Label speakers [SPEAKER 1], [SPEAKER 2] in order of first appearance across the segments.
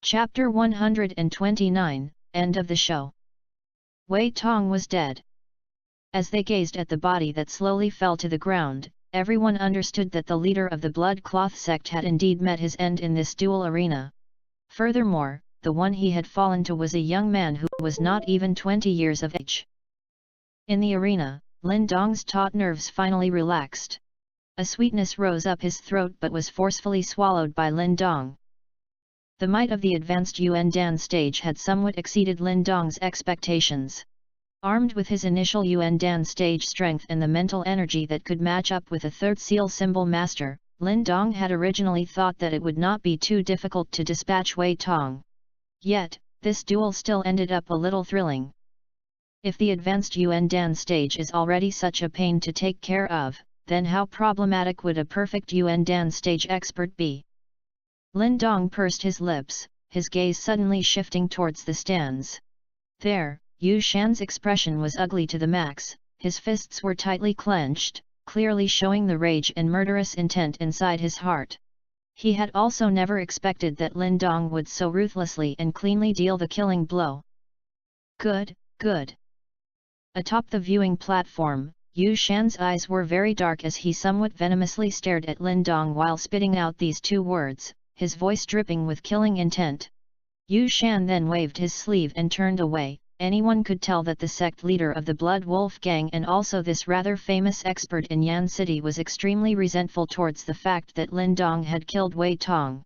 [SPEAKER 1] Chapter 129, End of the show. Wei Tong was dead. As they gazed at the body that slowly fell to the ground, everyone understood that the leader of the Blood Cloth sect had indeed met his end in this duel arena. Furthermore, the one he had fallen to was a young man who was not even 20 years of age. In the arena, Lin Dong's taut nerves finally relaxed. A sweetness rose up his throat but was forcefully swallowed by Lin Dong. The might of the advanced Yuan Dan stage had somewhat exceeded Lin Dong's expectations. Armed with his initial Yuan Dan stage strength and the mental energy that could match up with a third seal symbol master, Lin Dong had originally thought that it would not be too difficult to dispatch Wei Tong. Yet, this duel still ended up a little thrilling. If the advanced Yuan Dan stage is already such a pain to take care of, then how problematic would a perfect Yuan Dan stage expert be? Lin Dong pursed his lips, his gaze suddenly shifting towards the stands. There, Yu Shan's expression was ugly to the max, his fists were tightly clenched, clearly showing the rage and murderous intent inside his heart. He had also never expected that Lin Dong would so ruthlessly and cleanly deal the killing blow. Good, good. Atop the viewing platform, Yu Shan's eyes were very dark as he somewhat venomously stared at Lin Dong while spitting out these two words, his voice dripping with killing intent. Yu Shan then waved his sleeve and turned away. Anyone could tell that the sect leader of the Blood Wolf gang and also this rather famous expert in Yan City was extremely resentful towards the fact that Lin Dong had killed Wei Tong.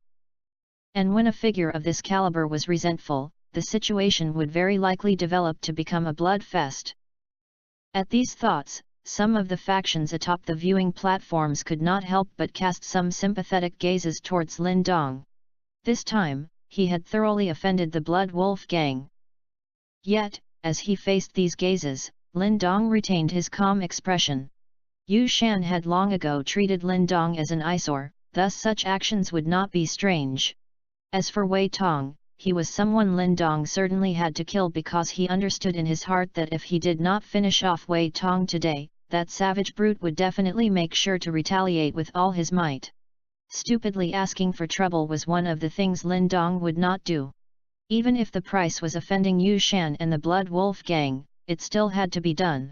[SPEAKER 1] And when a figure of this caliber was resentful, the situation would very likely develop to become a blood fest. At these thoughts, some of the factions atop the viewing platforms could not help but cast some sympathetic gazes towards Lin Dong. This time, he had thoroughly offended the Blood Wolf gang. Yet, as he faced these gazes, Lin Dong retained his calm expression. Yu Shan had long ago treated Lin Dong as an eyesore, thus such actions would not be strange. As for Wei Tong, he was someone Lin Dong certainly had to kill because he understood in his heart that if he did not finish off Wei Tong today, that savage brute would definitely make sure to retaliate with all his might. Stupidly asking for trouble was one of the things Lin Dong would not do. Even if the price was offending Yu Shan and the Blood Wolf gang, it still had to be done.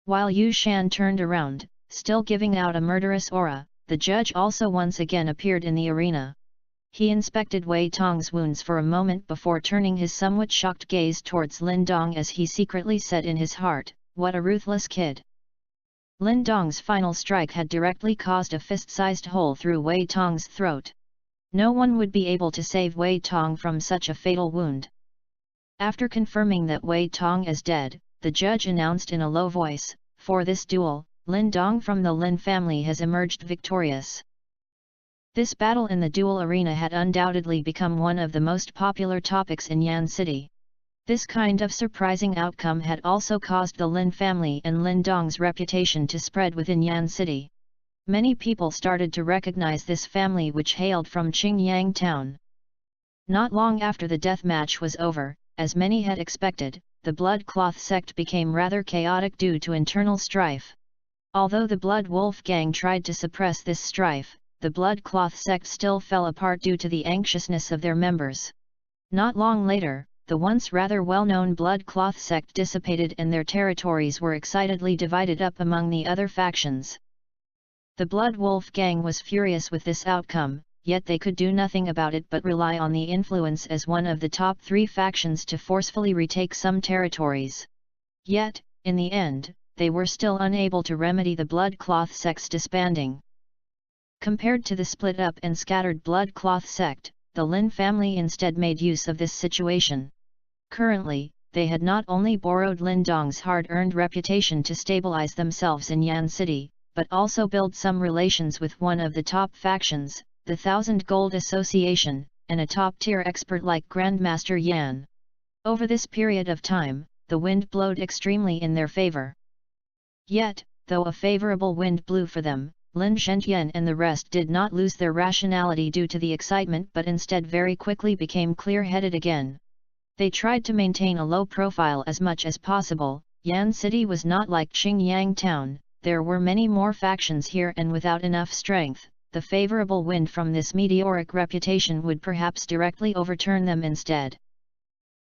[SPEAKER 1] While Yu Shan turned around, still giving out a murderous aura, the judge also once again appeared in the arena. He inspected Wei Tong's wounds for a moment before turning his somewhat shocked gaze towards Lin Dong as he secretly said in his heart, "What a ruthless kid." Lin Dong's final strike had directly caused a fist-sized hole through Wei Tong's throat. No one would be able to save Wei Tong from such a fatal wound. After confirming that Wei Tong is dead, the judge announced in a low voice, "For this duel, Lin Dong from the Lin family has emerged victorious." This battle in the duel arena had undoubtedly become one of the most popular topics in Yan City. This kind of surprising outcome had also caused the Lin family and Lin Dong's reputation to spread within Yan City. Many people started to recognize this family which hailed from Qingyang town. Not long after the death match was over, as many had expected, the Blood Cloth sect became rather chaotic due to internal strife. Although the Blood Wolf gang tried to suppress this strife, the Blood Cloth sect still fell apart due to the anxiousness of their members. Not long later, the once rather well-known Blood Cloth sect dissipated and their territories were excitedly divided up among the other factions. The Blood Wolf gang was furious with this outcome, yet they could do nothing about it but rely on the influence as one of the top three factions to forcefully retake some territories. Yet, in the end, they were still unable to remedy the Blood Cloth sect's disbanding. Compared to the split up and scattered Blood Cloth sect, the Lin family instead made use of this situation. Currently, they had not only borrowed Lin Dong's hard-earned reputation to stabilize themselves in Yan City, but also build some relations with one of the top factions, the Thousand Gold Association, and a top-tier expert like Grandmaster Yan. Over this period of time, the wind blowed extremely in their favor. Yet, though a favorable wind blew for them, Lin Zhentian and the rest did not lose their rationality due to the excitement but instead very quickly became clear-headed again. They tried to maintain a low profile as much as possible. Yan City was not like Qingyang town, there were many more factions here and without enough strength, the favorable wind from this meteoric reputation would perhaps directly overturn them instead.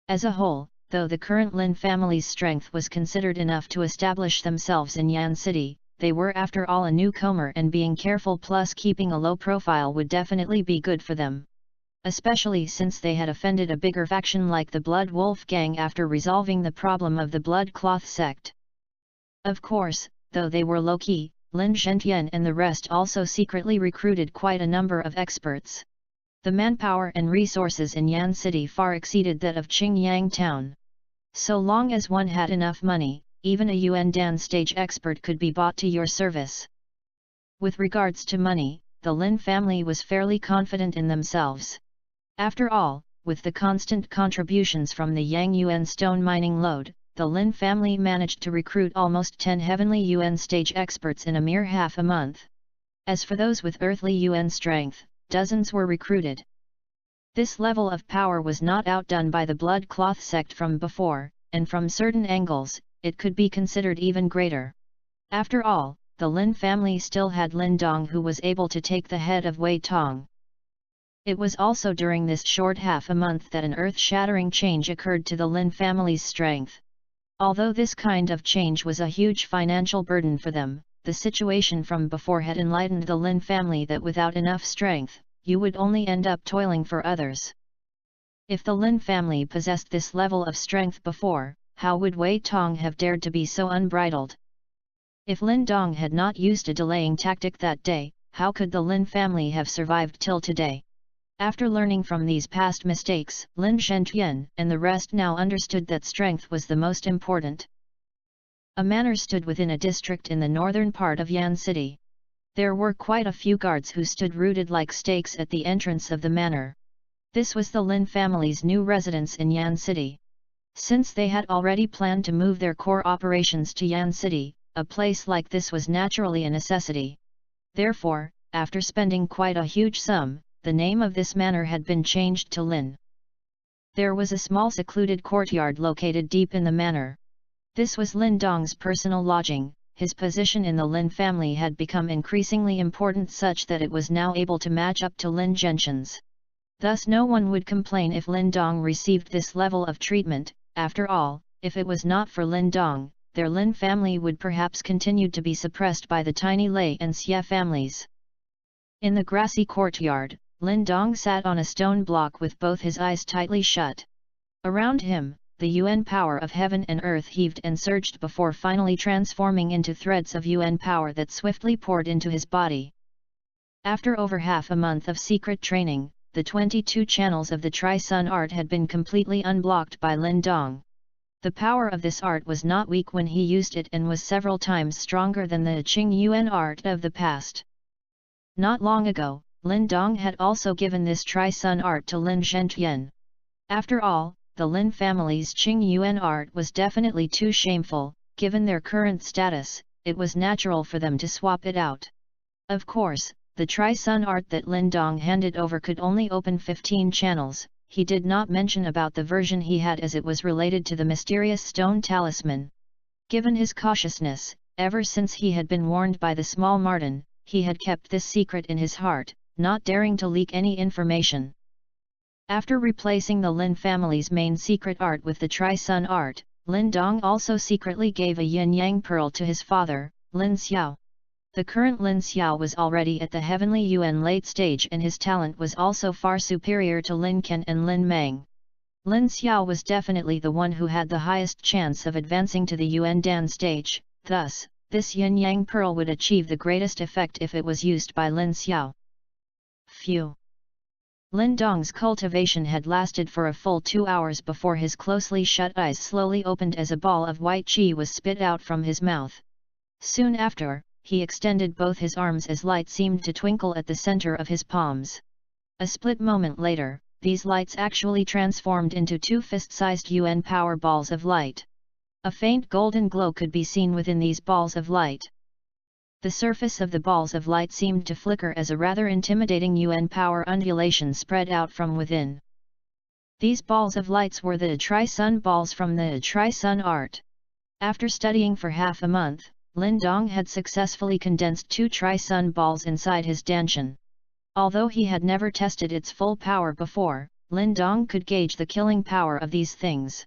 [SPEAKER 1] As a whole, though the current Lin family's strength was considered enough to establish themselves in Yan City, they were after all a newcomer, and being careful plus keeping a low profile would definitely be good for them. Especially since they had offended a bigger faction like the Blood Wolf Gang after resolving the problem of the Blood Cloth sect. Of course, though they were low-key, Lin Zhentian and the rest also secretly recruited quite a number of experts. The manpower and resources in Yan City far exceeded that of Qingyang Town. So long as one had enough money, even a Yuan Dan stage expert could be bought to your service. With regards to money, the Lin family was fairly confident in themselves. After all, with the constant contributions from the Yang Yuan stone mining lode, the Lin family managed to recruit almost 10 heavenly Yuan stage experts in a mere half a month. As for those with earthly Yuan strength, dozens were recruited. This level of power was not outdone by the Blood Cloth sect from before, and from certain angles, it could be considered even greater. After all, the Lin family still had Lin Dong, who was able to take the head of Wei Tong. It was also during this short half a month that an earth-shattering change occurred to the Lin family's strength. Although this kind of change was a huge financial burden for them, the situation from before had enlightened the Lin family that without enough strength, you would only end up toiling for others. If the Lin family possessed this level of strength before, how would Wei Tong have dared to be so unbridled? If Lin Dong had not used a delaying tactic that day, how could the Lin family have survived till today? After learning from these past mistakes, Lin Zhentian and the rest now understood that strength was the most important. A manor stood within a district in the northern part of Yan City. There were quite a few guards who stood rooted like stakes at the entrance of the manor. This was the Lin family's new residence in Yan City. Since they had already planned to move their core operations to Yan City, a place like this was naturally a necessity. Therefore, after spending quite a huge sum, the name of this manor had been changed to Lin. There was a small secluded courtyard located deep in the manor. This was Lin Dong's personal lodging. His position in the Lin family had become increasingly important, such that it was now able to match up to Lin Zhentian's. Thus no one would complain if Lin Dong received this level of treatment. After all, if it was not for Lin Dong, their Lin family would perhaps continue to be suppressed by the tiny Lei and Xie families. In the grassy courtyard, Lin Dong sat on a stone block with both his eyes tightly shut. Around him, the Yuan power of heaven and earth heaved and surged before finally transforming into threads of Yuan power that swiftly poured into his body. After over half a month of secret training, the 22 channels of the Tri-Sun art had been completely unblocked by Lin Dong. The power of this art was not weak when he used it and was several times stronger than the Qing Yuan art of the past. Not long ago, Lin Dong had also given this Tri-Sun art to Lin Zhentian. After all, the Lin family's Qing Yuan art was definitely too shameful. Given their current status, it was natural for them to swap it out. Of course, the Tri-Sun art that Lin Dong handed over could only open 15 channels. He did not mention about the version he had, as it was related to the mysterious stone talisman. Given his cautiousness, ever since he had been warned by the small Martin, he had kept this secret in his heart, not daring to leak any information. After replacing the Lin family's main secret art with the Tri-Sun art, Lin Dong also secretly gave a yin-yang pearl to his father, Lin Xiao. The current Lin Xiao was already at the heavenly Yuan late stage, and his talent was also far superior to Lin Ken and Lin Meng. Lin Xiao was definitely the one who had the highest chance of advancing to the Yuan Dan stage, thus, this yin-yang pearl would achieve the greatest effect if it was used by Lin Xiao. Phew! Lin Dong's cultivation had lasted for a full 2 hours before his closely shut eyes slowly opened as a ball of white qi was spit out from his mouth. Soon after, he extended both his arms as light seemed to twinkle at the center of his palms. A split moment later, these lights actually transformed into 2 fist-sized Yuan power balls of light. A faint golden glow could be seen within these balls of light. The surface of the balls of light seemed to flicker as a rather intimidating Yuan power undulation spread out from within. These balls of lights were the Tri-Sun balls from the Tri-Sun art. After studying for half a month, Lin Dong had successfully condensed 2 Tri-Sun balls inside his Danshan. Although he had never tested its full power before, Lin Dong could gauge the killing power of these things.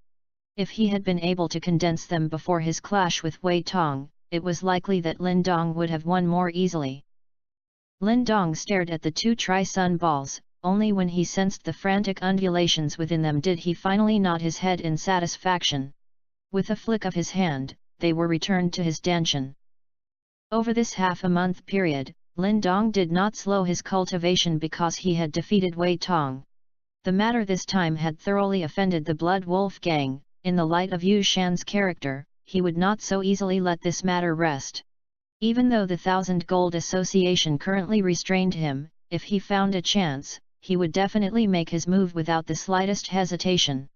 [SPEAKER 1] If he had been able to condense them before his clash with Wei Tong, it was likely that Lin Dong would have won more easily. Lin Dong stared at the 2 Tri-Sun balls. Only when he sensed the frantic undulations within them did he finally nod his head in satisfaction. With a flick of his hand, they were returned to his Danshan. Over this half-a-month period, Lin Dong did not slow his cultivation because he had defeated Wei Tong. The matter this time had thoroughly offended the Blood Wolf gang. In the light of Yu Shan's character, he would not so easily let this matter rest. Even though the 1,000 Gold Association currently restrained him, if he found a chance, he would definitely make his move without the slightest hesitation.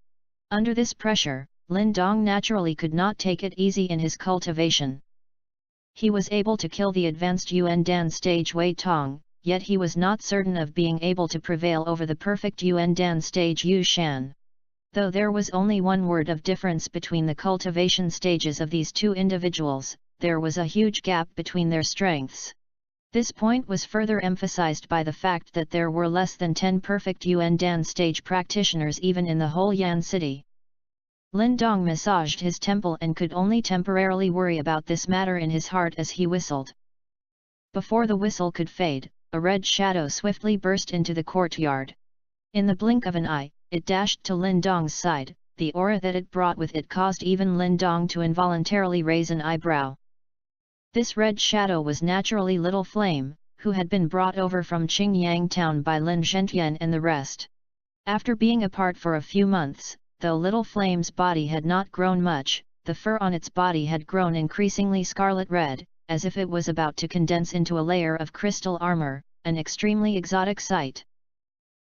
[SPEAKER 1] Under this pressure, Lin Dong naturally could not take it easy in his cultivation. He was able to kill the advanced Yuan Dan stage Wei Tong, yet he was not certain of being able to prevail over the perfect Yuan Dan stage Yu Shan. Though there was only 1 word of difference between the cultivation stages of these 2 individuals, there was a huge gap between their strengths. This point was further emphasized by the fact that there were less than 10 perfect Yuan Dan stage practitioners even in the whole Yan city. Lin Dong massaged his temple and could only temporarily worry about this matter in his heart as he whistled. Before the whistle could fade, a red shadow swiftly burst into the courtyard. In the blink of an eye, it dashed to Lin Dong's side. The aura that it brought with it caused even Lin Dong to involuntarily raise an eyebrow. This red shadow was naturally Little Flame, who had been brought over from Qingyang town by Lin Zhentian and the rest. After being apart for a few months, though Little Flame's body had not grown much, the fur on its body had grown increasingly scarlet red, as if it was about to condense into a layer of crystal armor, an extremely exotic sight.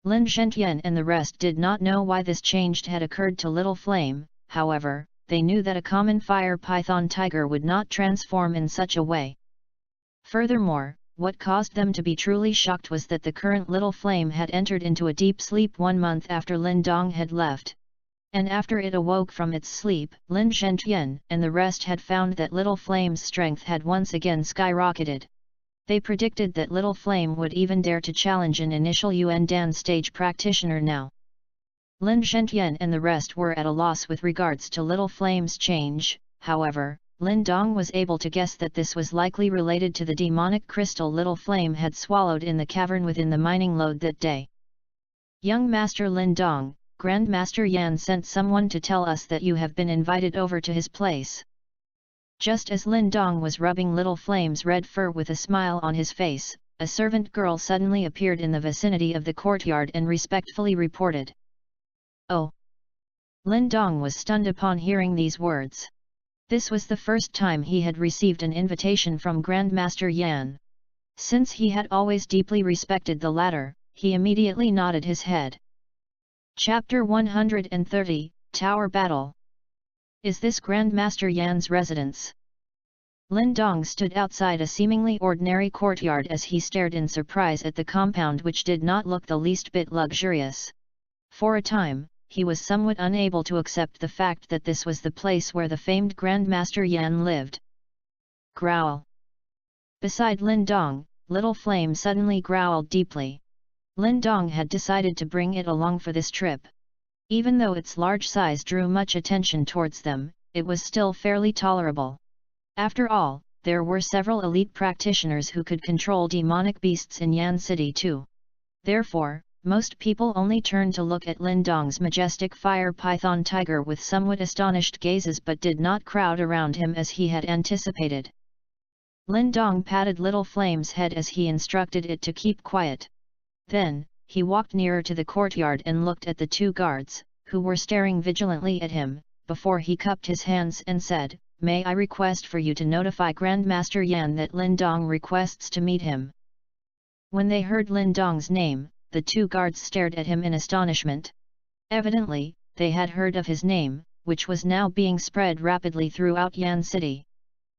[SPEAKER 1] Lin Zhentian and the rest did not know why this change had occurred to Little Flame, however, they knew that a common fire python tiger would not transform in such a way. Furthermore, what caused them to be truly shocked was that the current Little Flame had entered into a deep sleep 1 month after Lin Dong had left. And after it awoke from its sleep, Lin Zhentian and the rest had found that Little Flame's strength had once again skyrocketed. They predicted that Little Flame would even dare to challenge an initial Yuan Dan stage practitioner now. Lin Zhentian and the rest were at a loss with regards to Little Flame's change, however, Lin Dong was able to guess that this was likely related to the demonic crystal Little Flame had swallowed in the cavern within the mining lode that day. Young Master Lin Dong, Grandmaster Yan sent someone to tell us that you have been invited over to his place. Just as Lin Dong was rubbing Little Flame's red fur with a smile on his face, a servant girl suddenly appeared in the vicinity of the courtyard and respectfully reported. Oh! Lin Dong was stunned upon hearing these words. This was the first time he had received an invitation from Grandmaster Yan. Since he had always deeply respected the latter, he immediately nodded his head. Chapter 130, Tower Battle. Is this Grandmaster Yan's residence? Lin Dong stood outside a seemingly ordinary courtyard as he stared in surprise at the compound, which did not look the least bit luxurious. For a time, he was somewhat unable to accept the fact that this was the place where the famed Grandmaster Yan lived. Growl. Beside Lin Dong, Little Flame suddenly growled deeply. Lin Dong had decided to bring it along for this trip. Even though its large size drew much attention towards them, it was still fairly tolerable. After all, there were several elite practitioners who could control demonic beasts in Yan City too. Therefore, most people only turned to look at Lin Dong's majestic fire python tiger with somewhat astonished gazes but did not crowd around him as he had anticipated. Lin Dong patted Little Flame's head as he instructed it to keep quiet. Then, he walked nearer to the courtyard and looked at the 2 guards, who were staring vigilantly at him, before he cupped his hands and said, "May I request for you to notify Grandmaster Yan that Lin Dong requests to meet him." When they heard Lin Dong's name, the 2 guards stared at him in astonishment. Evidently, they had heard of his name, which was now being spread rapidly throughout Yan City.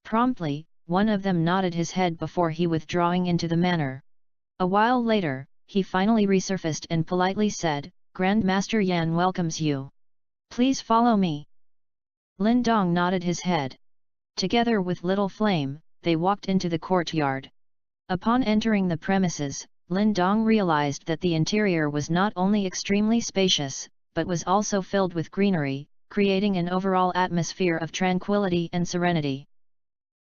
[SPEAKER 1] Promptly, one of them nodded his head before he withdrawing into the manor. A while later, he finally resurfaced and politely said, "Grandmaster Yan welcomes you. Please follow me." Lin Dong nodded his head. Together with Little Flame, they walked into the courtyard. Upon entering the premises, Lin Dong realized that the interior was not only extremely spacious, but was also filled with greenery, creating an overall atmosphere of tranquility and serenity.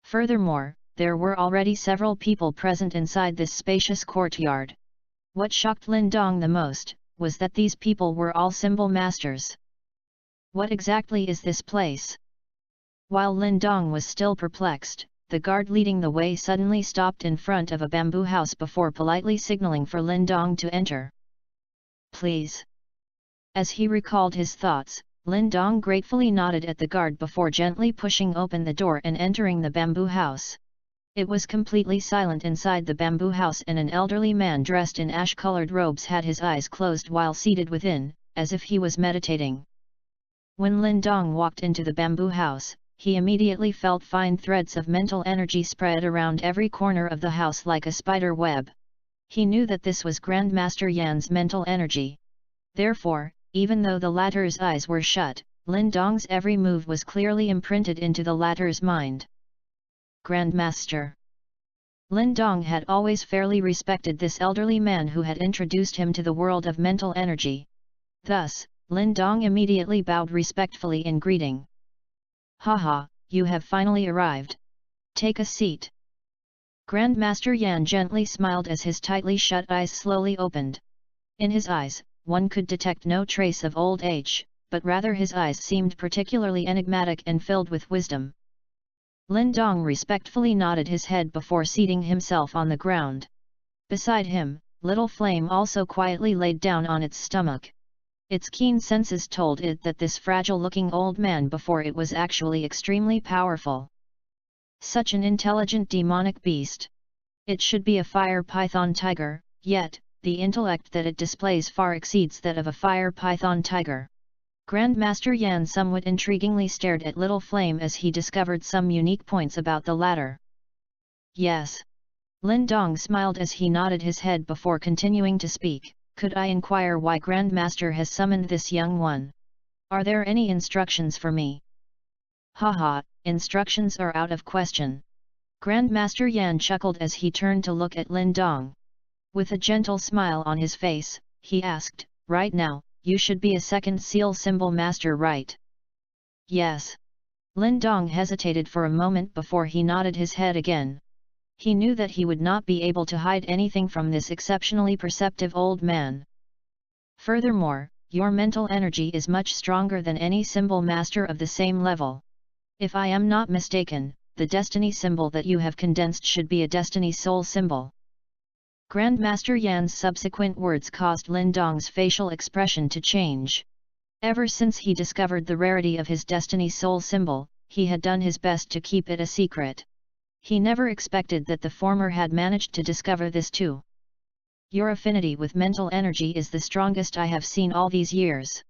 [SPEAKER 1] Furthermore, there were already several people present inside this spacious courtyard. What shocked Lin Dong the most was that these people were all symbol masters. What exactly is this place? While Lin Dong was still perplexed, the guard leading the way suddenly stopped in front of a bamboo house before politely signaling for Lin Dong to enter. Please. As he recalled his thoughts, Lin Dong gratefully nodded at the guard before gently pushing open the door and entering the bamboo house. It was completely silent inside the bamboo house, and an elderly man dressed in ash-colored robes had his eyes closed while seated within, as if he was meditating. When Lin Dong walked into the bamboo house, he immediately felt fine threads of mental energy spread around every corner of the house like a spider web. He knew that this was Grandmaster Yan's mental energy. Therefore, even though the latter's eyes were shut, Lin Dong's every move was clearly imprinted into the latter's mind. Grandmaster. Lin Dong had always fairly respected this elderly man who had introduced him to the world of mental energy. Thus, Lin Dong immediately bowed respectfully in greeting. Haha, you have finally arrived. Take a seat. Grandmaster Yan gently smiled as his tightly shut eyes slowly opened. In his eyes, one could detect no trace of old age, but rather his eyes seemed particularly enigmatic and filled with wisdom. Lin Dong respectfully nodded his head before seating himself on the ground. Beside him, Little Flame also quietly laid down on its stomach. Its keen senses told it that this fragile-looking old man before it was actually extremely powerful. Such an intelligent demonic beast. It should be a fire python tiger, yet, the intellect that it displays far exceeds that of a fire python tiger. Grandmaster Yan somewhat intriguingly stared at Little Flame as he discovered some unique points about the latter. Yes. Lin Dong smiled as he nodded his head before continuing to speak. Could I inquire why Grandmaster has summoned this young one? Are there any instructions for me? Haha, instructions are out of question. Grandmaster Yan chuckled as he turned to look at Lin Dong. With a gentle smile on his face, he asked, right now, you should be a second seal symbol master, right? Yes. Lin Dong hesitated for a moment before he nodded his head again. He knew that he would not be able to hide anything from this exceptionally perceptive old man. Furthermore, your mental energy is much stronger than any symbol master of the same level. If I am not mistaken, the destiny symbol that you have condensed should be a destiny soul symbol. Grandmaster Yan's subsequent words caused Lin Dong's facial expression to change. Ever since he discovered the rarity of his destiny soul symbol, he had done his best to keep it a secret. He never expected that the former had managed to discover this too. Your affinity with mental energy is the strongest I have seen all these years.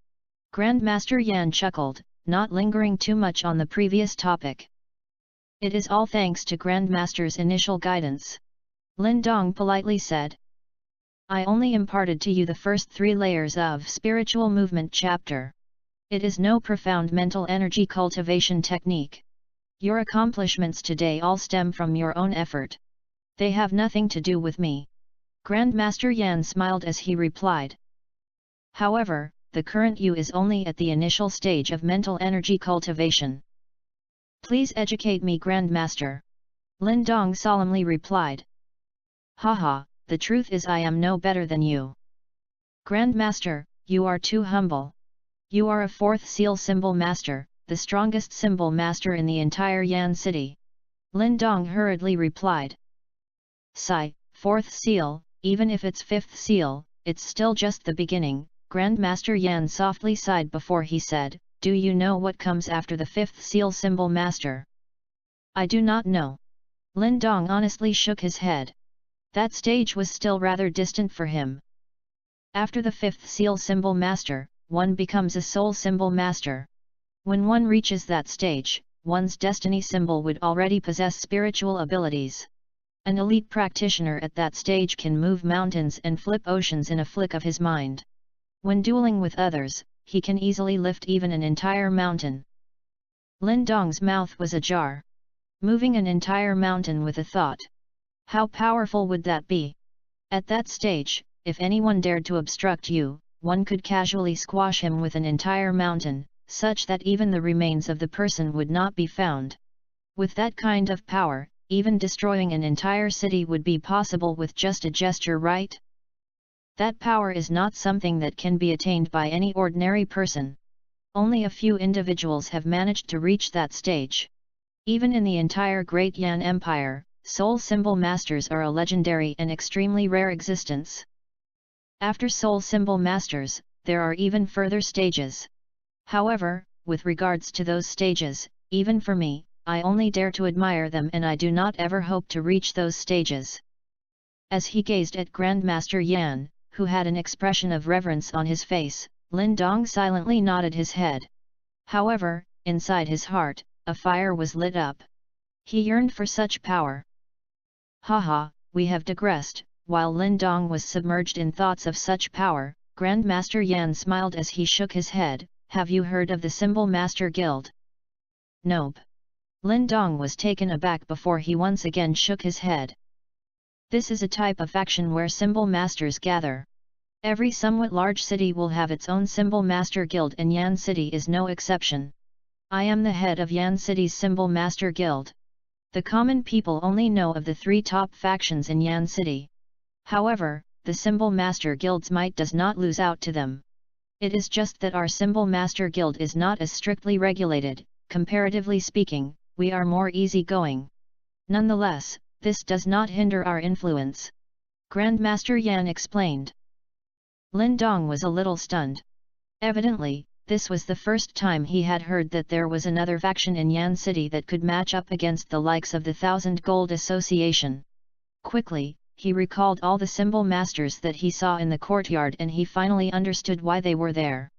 [SPEAKER 1] Grandmaster Yan chuckled, not lingering too much on the previous topic. It is all thanks to Grandmaster's initial guidance. Lin Dong politely said. I only imparted to you the first 3 layers of Spiritual Movement chapter. It is no profound mental energy cultivation technique. Your accomplishments today all stem from your own effort. They have nothing to do with me. Grandmaster Yan smiled as he replied. However, the current you is only at the initial stage of mental energy cultivation. Please educate me, Grandmaster. Lin Dong solemnly replied. Haha, the truth is I am no better than you. Grandmaster, you are too humble. You are a 4th seal symbol master, the strongest symbol master in the entire Yan city. Lin Dong hurriedly replied. Sigh, 4th seal, even if it's 5th seal, it's still just the beginning. Grandmaster Yan softly sighed before he said, do you know what comes after the 5th seal symbol master? I do not know. Lin Dong honestly shook his head. That stage was still rather distant for him. After the 5th seal symbol master, one becomes a soul symbol master. When one reaches that stage, one's destiny symbol would already possess spiritual abilities. An elite practitioner at that stage can move mountains and flip oceans in a flick of his mind. When dueling with others, he can easily lift even an entire mountain. Lin Dong's mouth was ajar. moving an entire mountain with a thought. How powerful would that be? At that stage, if anyone dared to obstruct you, one could casually squash him with an entire mountain, such that even the remains of the person would not be found. With that kind of power, even destroying an entire city would be possible with just a gesture, right? That power is not something that can be attained by any ordinary person. Only a few individuals have managed to reach that stage. Even in the entire Great Yan Empire, soul symbol masters are a legendary and extremely rare existence. After soul symbol masters, there are even further stages. However, with regards to those stages, even for me, I only dare to admire them and I do not ever hope to reach those stages. As he gazed at Grandmaster Yan, who had an expression of reverence on his face, Lin Dong silently nodded his head. However, inside his heart, a fire was lit up. He yearned for such power. Haha, we have digressed. While Lin Dong was submerged in thoughts of such power, Grandmaster Yan smiled as he shook his head. Have you heard of the Symbol Master Guild? Nope. Lin Dong was taken aback before he once again shook his head. This is a type of faction where symbol masters gather. Every somewhat large city will have its own Symbol Master Guild and Yan City is no exception. I am the head of Yan City's Symbol Master Guild. The common people only know of the 3 top factions in Yan City. However, the Symbol Master Guild's might does not lose out to them. It is just that our Symbol Master Guild is not as strictly regulated. Comparatively speaking, we are more easygoing. Nonetheless, this does not hinder our influence. Grandmaster Yan explained. Lin Dong was a little stunned. Evidently, this was the first time he had heard that there was another faction in Yan City that could match up against the likes of the Thousand Gold Association. Quickly, he recalled all the symbol masters that he saw in the courtyard and he finally understood why they were there.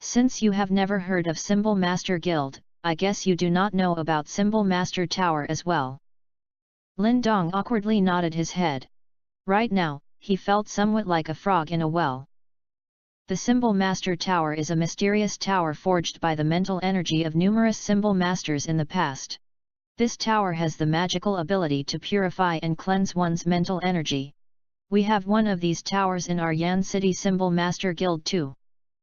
[SPEAKER 1] Since you have never heard of Symbol Master Guild, I guess you do not know about Symbol Master Tower as well. Lin Dong awkwardly nodded his head. Right now, he felt somewhat like a frog in a well. The Symbol Master Tower is a mysterious tower forged by the mental energy of numerous symbol masters in the past. This tower has the magical ability to purify and cleanse one's mental energy. We have one of these towers in our Yan City Symbol Master Guild too.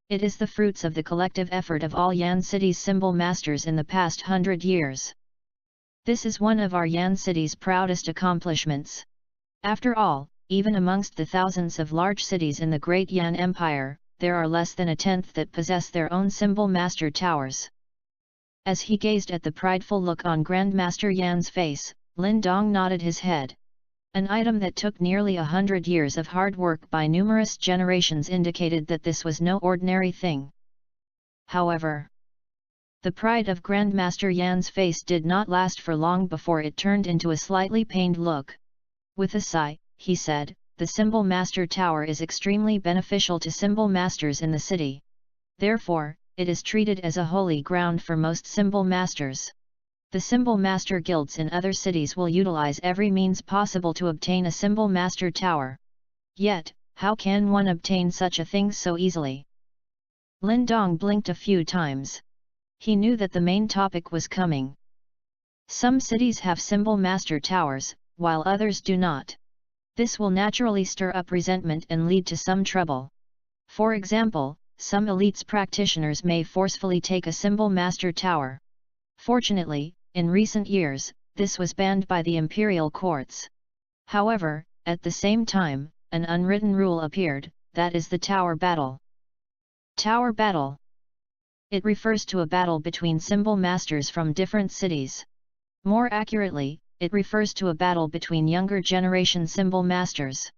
[SPEAKER 1] It is the fruits of the collective effort of all Yan City's symbol masters in the past 100 years. This is one of our Yan City's proudest accomplishments. After all, even amongst the thousands of large cities in the Great Yan Empire, there are less than a tenth that possess their own symbol master towers. As he gazed at the prideful look on Grandmaster Yan's face, Lin Dong nodded his head. An item that took nearly 100 years of hard work by numerous generations indicated that this was no ordinary thing. However, the pride of Grandmaster Yan's face did not last for long before it turned into a slightly pained look. With a sigh, he said, "The Symbol Master Tower is extremely beneficial to symbol masters in the city. Therefore, it is treated as a holy ground for most symbol masters. The Symbol Master Guilds in other cities will utilize every means possible to obtain a Symbol Master Tower. Yet, how can one obtain such a thing so easily?" Lin Dong blinked a few times. He knew that the main topic was coming. Some cities have Symbol Master Towers, while others do not. This will naturally stir up resentment and lead to some trouble. For example, some elites practitioners may forcefully take a Symbol Master Tower. Fortunately, in recent years, this was banned by the imperial courts. However, at the same time, an unwritten rule appeared, that is the Tower Battle. Tower Battle. It refers to a battle between symbol masters from different cities. More accurately, it refers to a battle between younger generation symbol masters.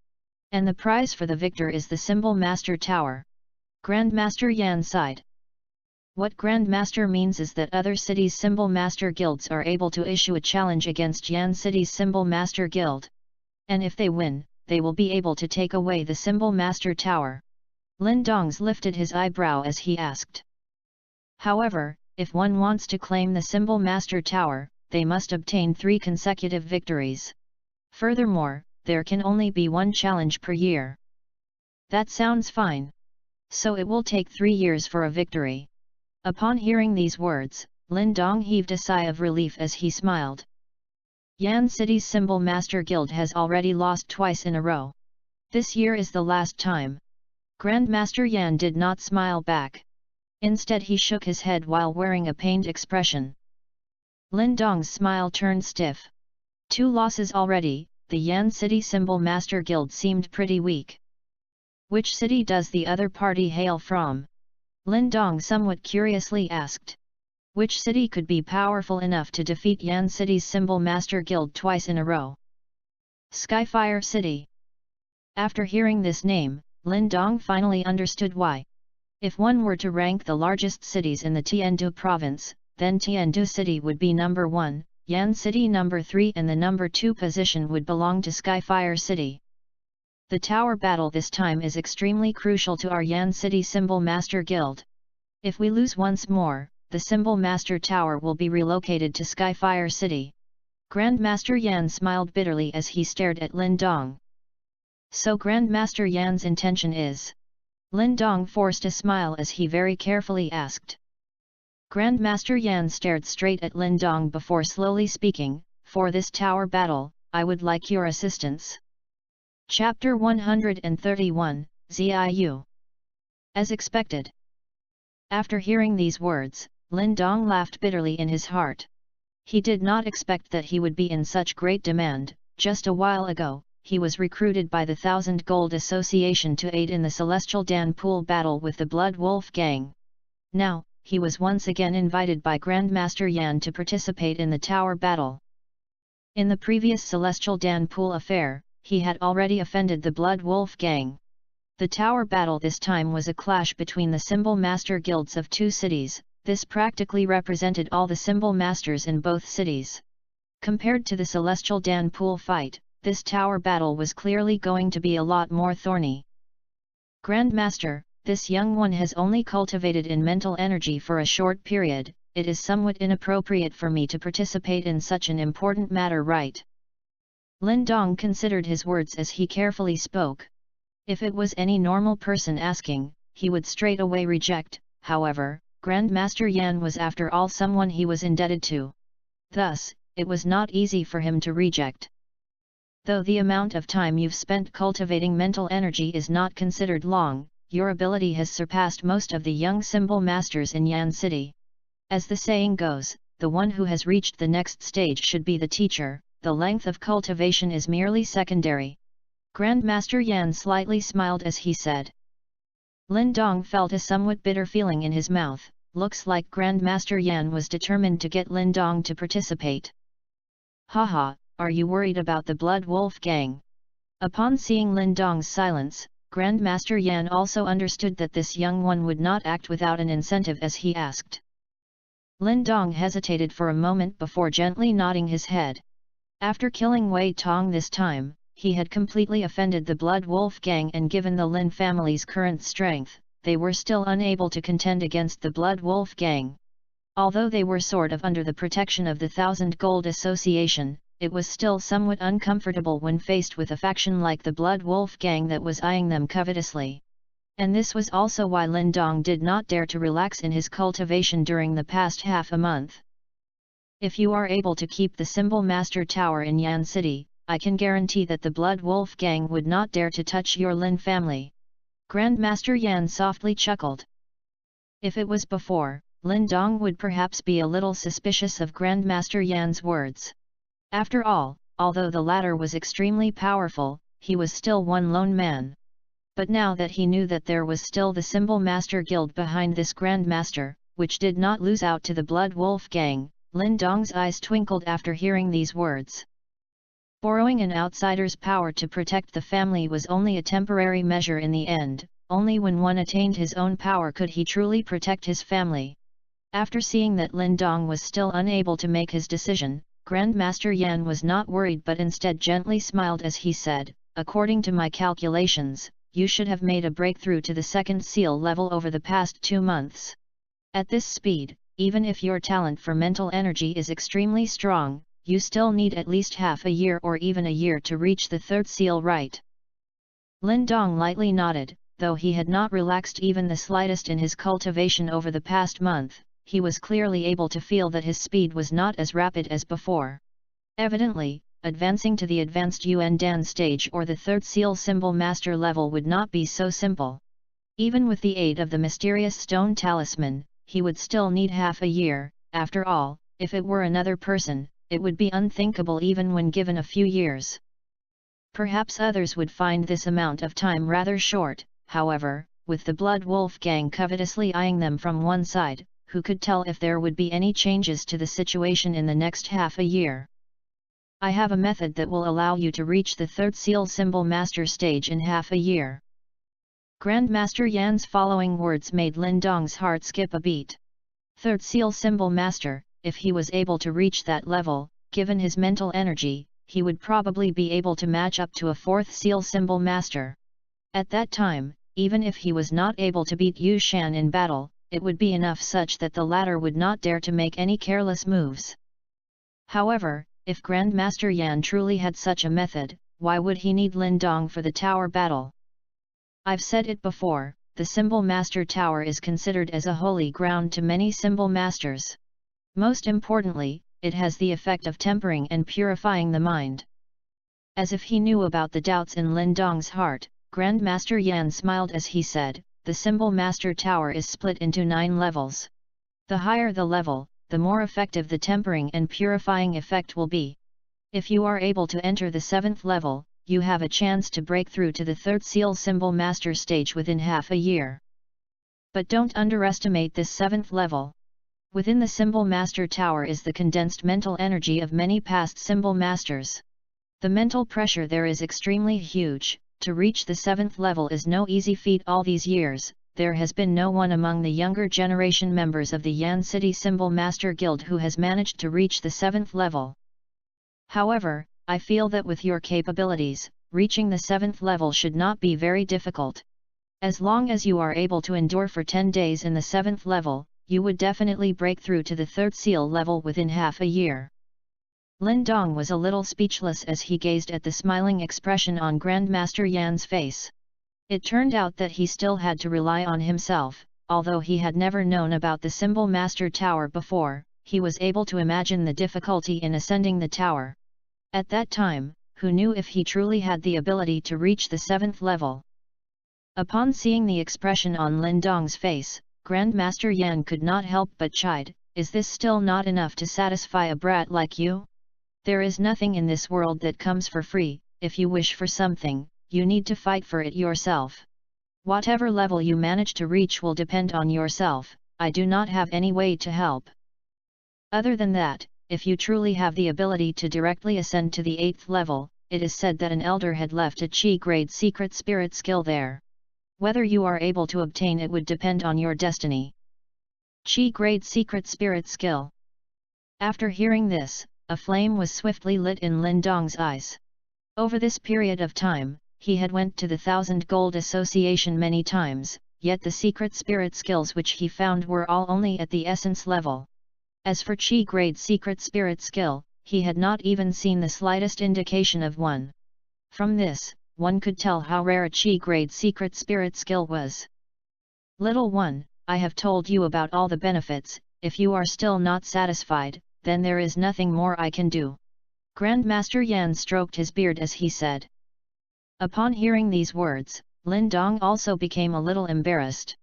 [SPEAKER 1] And the prize for the victor is the Symbol Master Tower. Grandmaster Yan sighed. What Grandmaster means is that other cities' Symbol Master Guilds are able to issue a challenge against Yan City's Symbol Master Guild. And if they win, they will be able to take away the Symbol Master Tower. Lin Dong's lifted his eyebrow as he asked. However, if one wants to claim the Symbol Master Tower, they must obtain 3 consecutive victories. Furthermore, there can only be 1 challenge per year. That sounds fine. So it will take 3 years for a victory. Upon hearing these words, Lin Dong heaved a sigh of relief as he smiled. Yan City's Symbol Master Guild has already lost twice in a row. This year is the last time. Grandmaster Yan did not smile back. Instead he shook his head while wearing a pained expression. Lin Dong's smile turned stiff. 2 losses already, the Yan City Symbol Master Guild seemed pretty weak. Which city does the other party hail from? Lin Dong somewhat curiously asked. Which city could be powerful enough to defeat Yan City's Symbol Master Guild twice in a row? Skyfire City. After hearing this name, Lin Dong finally understood why. If one were to rank the largest cities in the Tiandu province, then Tiandu City would be number 1, Yan City number 3 and the number 2 position would belong to Skyfire City. The tower battle this time is extremely crucial to our Yan City Symbol Master Guild. If we lose once more, the Symbol Master Tower will be relocated to Skyfire City. Grandmaster Yan smiled bitterly as he stared at Lin Dong. So Grandmaster Yan's intention is? Lin Dong forced a smile as he very carefully asked. Grandmaster Yan stared straight at Lin Dong before slowly speaking, for this tower battle, I would like your assistance. Chapter 131, Ziu. As expected. After hearing these words, Lin Dong laughed bitterly in his heart. He did not expect that he would be in such great demand. Just a while ago, he was recruited by the 1000 Gold Association to aid in the Celestial Dan Pool battle with the Blood Wolf Gang. Now, he was once again invited by Grandmaster Yan to participate in the tower battle. In the previous Celestial Dan Pool affair, he had already offended the Blood Wolf Gang. The tower battle this time was a clash between the Symbol Master Guilds of 2 cities. This practically represented all the Symbol Masters in both cities. Compared to the Celestial Dan Pool fight, this tower battle was clearly going to be a lot more thorny. Grandmaster, this young one has only cultivated in mental energy for a short period, it is somewhat inappropriate for me to participate in such an important matter, right? Lin Dong considered his words as he carefully spoke. If it was any normal person asking, he would straight away reject, however, Grandmaster Yan was after all someone he was indebted to. Thus, it was not easy for him to reject. Though the amount of time you've spent cultivating mental energy is not considered long, your ability has surpassed most of the young Symbol Masters in Yan City. As the saying goes, the one who has reached the next stage should be the teacher, the length of cultivation is merely secondary. Grandmaster Yan slightly smiled as he said. Lin Dong felt a somewhat bitter feeling in his mouth. Looks like Grandmaster Yan was determined to get Lin Dong to participate. Haha, are you worried about the Blood Wolf Gang? Upon seeing Lin Dong's silence, Grandmaster Yan also understood that this young one would not act without an incentive as he asked. Lin Dong hesitated for a moment before gently nodding his head. After killing Wei Tong this time, he had completely offended the Blood Wolf Gang, and given the Lin family's current strength, they were still unable to contend against the Blood Wolf Gang. Although they were sort of under the protection of the 1000 Gold Association, it was still somewhat uncomfortable when faced with a faction like the Blood Wolf Gang that was eyeing them covetously. And this was also why Lin Dong did not dare to relax in his cultivation during the past half a month. If you are able to keep the Symbol Master Tower in Yan City, I can guarantee that the Blood Wolf Gang would not dare to touch your Lin family. Grandmaster Yan softly chuckled. If it was before, Lin Dong would perhaps be a little suspicious of Grandmaster Yan's words. After all, although the latter was extremely powerful, he was still one lone man. But now that he knew that there was still the Symbol Master Guild behind this Grandmaster, which did not lose out to the Blood Wolf Gang, Lin Dong's eyes twinkled after hearing these words. Borrowing an outsider's power to protect the family was only a temporary measure in the end. Only when one attained his own power could he truly protect his family. After seeing that Lin Dong was still unable to make his decision, Grandmaster Yan was not worried but instead gently smiled as he said, according to my calculations, you should have made a breakthrough to the 2nd seal level over the past 2 months. At this speed, even if your talent for mental energy is extremely strong, you still need at least half a year or even a year to reach the 3rd seal, right? Lin Dong lightly nodded. Though he had not relaxed even the slightest in his cultivation over the past month, he was clearly able to feel that his speed was not as rapid as before. Evidently, advancing to the advanced Yuan Dan stage or the third seal symbol master level would not be so simple. Even with the aid of the mysterious stone talisman, he would still need half a year. After all, if it were another person, it would be unthinkable even when given a few years. Perhaps others would find this amount of time rather short, however, with the Blood Wolf gang covetously eyeing them from one side, who could tell if there would be any changes to the situation in the next half a year. I have a method that will allow you to reach the third seal symbol master stage in half a year. Grandmaster Yan's following words made Lin Dong's heart skip a beat. Third seal symbol master, if he was able to reach that level, given his mental energy, he would probably be able to match up to a fourth seal symbol master. At that time, even if he was not able to beat Yu Shan in battle, it would be enough such that the latter would not dare to make any careless moves. However, if Grandmaster Yan truly had such a method, why would he need Lin Dong for the tower battle? I've said it before, the symbol master tower is considered as a holy ground to many symbol masters. Most importantly, it has the effect of tempering and purifying the mind. As if he knew about the doubts in Lin Dong's heart, Grandmaster Yan smiled as he said, the symbol master tower is split into 9 levels. The higher the level, the more effective the tempering and purifying effect will be. If you are able to enter the 7th level, you have a chance to break through to the third seal symbol master stage within half a year. But don't underestimate this 7th level. Within the symbol master tower is the condensed mental energy of many past symbol masters. The mental pressure there is extremely huge. To reach the 7th level is no easy feat. All these years, there has been no one among the younger generation members of the Yan City Symbol Master Guild who has managed to reach the 7th level. However, I feel that with your capabilities, reaching the 7th level should not be very difficult. As long as you are able to endure for 10 days in the 7th level, you would definitely break through to the third seal level within half a year. Lin Dong was a little speechless as he gazed at the smiling expression on Grandmaster Yan's face. It turned out that he still had to rely on himself. Although he had never known about the Symbol Master Tower before, he was able to imagine the difficulty in ascending the tower. At that time, who knew if he truly had the ability to reach the 7th level? Upon seeing the expression on Lin Dong's face, Grandmaster Yan could not help but chide, "Is this still not enough to satisfy a brat like you? There is nothing in this world that comes for free. If you wish for something, you need to fight for it yourself. Whatever level you manage to reach will depend on yourself. I do not have any way to help. Other than that, if you truly have the ability to directly ascend to the 8th level, it is said that an elder had left a Chi grade secret spirit skill there. Whether you are able to obtain it would depend on your destiny." Chi grade secret spirit skill. After hearing this, a flame was swiftly lit in Lin Dong's eyes. Over this period of time, he had went to the 1000 Gold Association many times, yet the secret spirit skills which he found were all only at the essence level. As for Chi grade secret spirit skill, he had not even seen the slightest indication of one. From this, one could tell how rare a Chi grade secret spirit skill was. "Little one, I have told you about all the benefits. If you are still not satisfied, then there is nothing more I can do." Grandmaster Yan stroked his beard as he said. Upon hearing these words, Lin Dong also became a little embarrassed.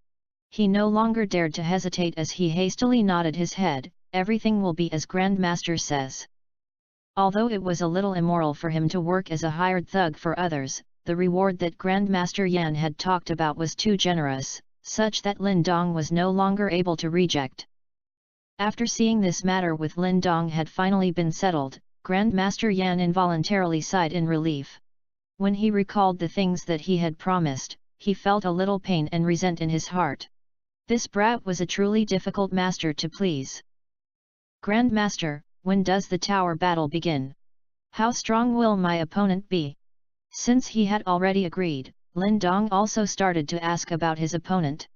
[SPEAKER 1] He no longer dared to hesitate as he hastily nodded his head. "Everything will be as Grandmaster says." Although it was a little immoral for him to work as a hired thug for others, the reward that Grandmaster Yan had talked about was too generous, such that Lin Dong was no longer able to reject. After seeing this matter with Lin Dong had finally been settled, Grandmaster Yan involuntarily sighed in relief. When he recalled the things that he had promised, he felt a little pain and resent in his heart. This brat was a truly difficult master to please. "Grandmaster, when does the tower battle begin? How strong will my opponent be?" Since he had already agreed, Lin Dong also started to ask about his opponent.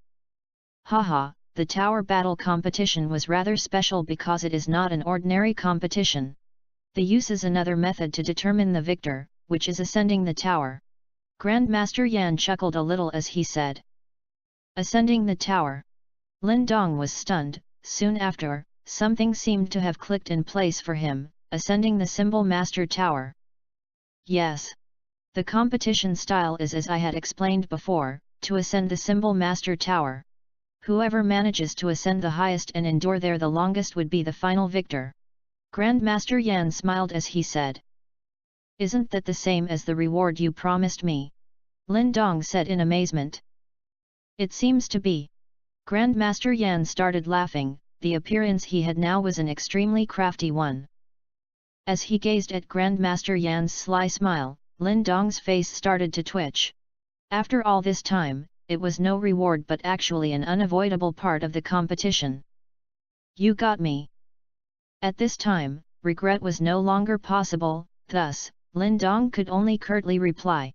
[SPEAKER 1] Haha, the tower battle competition was rather special because it is not an ordinary competition. The use is another method to determine the victor, which is ascending the tower. Grandmaster Yan chuckled a little as he said. "Ascending the tower." Lin Dong was stunned. soon after, something seemed to have clicked in place for him, ascending the Symbol Master Tower. Yes. The competition style is as I had explained before, to ascend the Symbol Master Tower. Whoever manages to ascend the highest and endure there the longest would be the final victor. Grandmaster Yan smiled as he said. Isn't that the same as the reward you promised me? Lin Dong said in amazement. It seems to be. Grandmaster Yan started laughing, the appearance he had now was an extremely crafty one. As he gazed at Grandmaster Yan's sly smile, Lin Dong's face started to twitch. After all this time, it was no reward but actually an unavoidable part of the competition. You got me. At this time, regret was no longer possible, thus, Lin Dong could only curtly reply.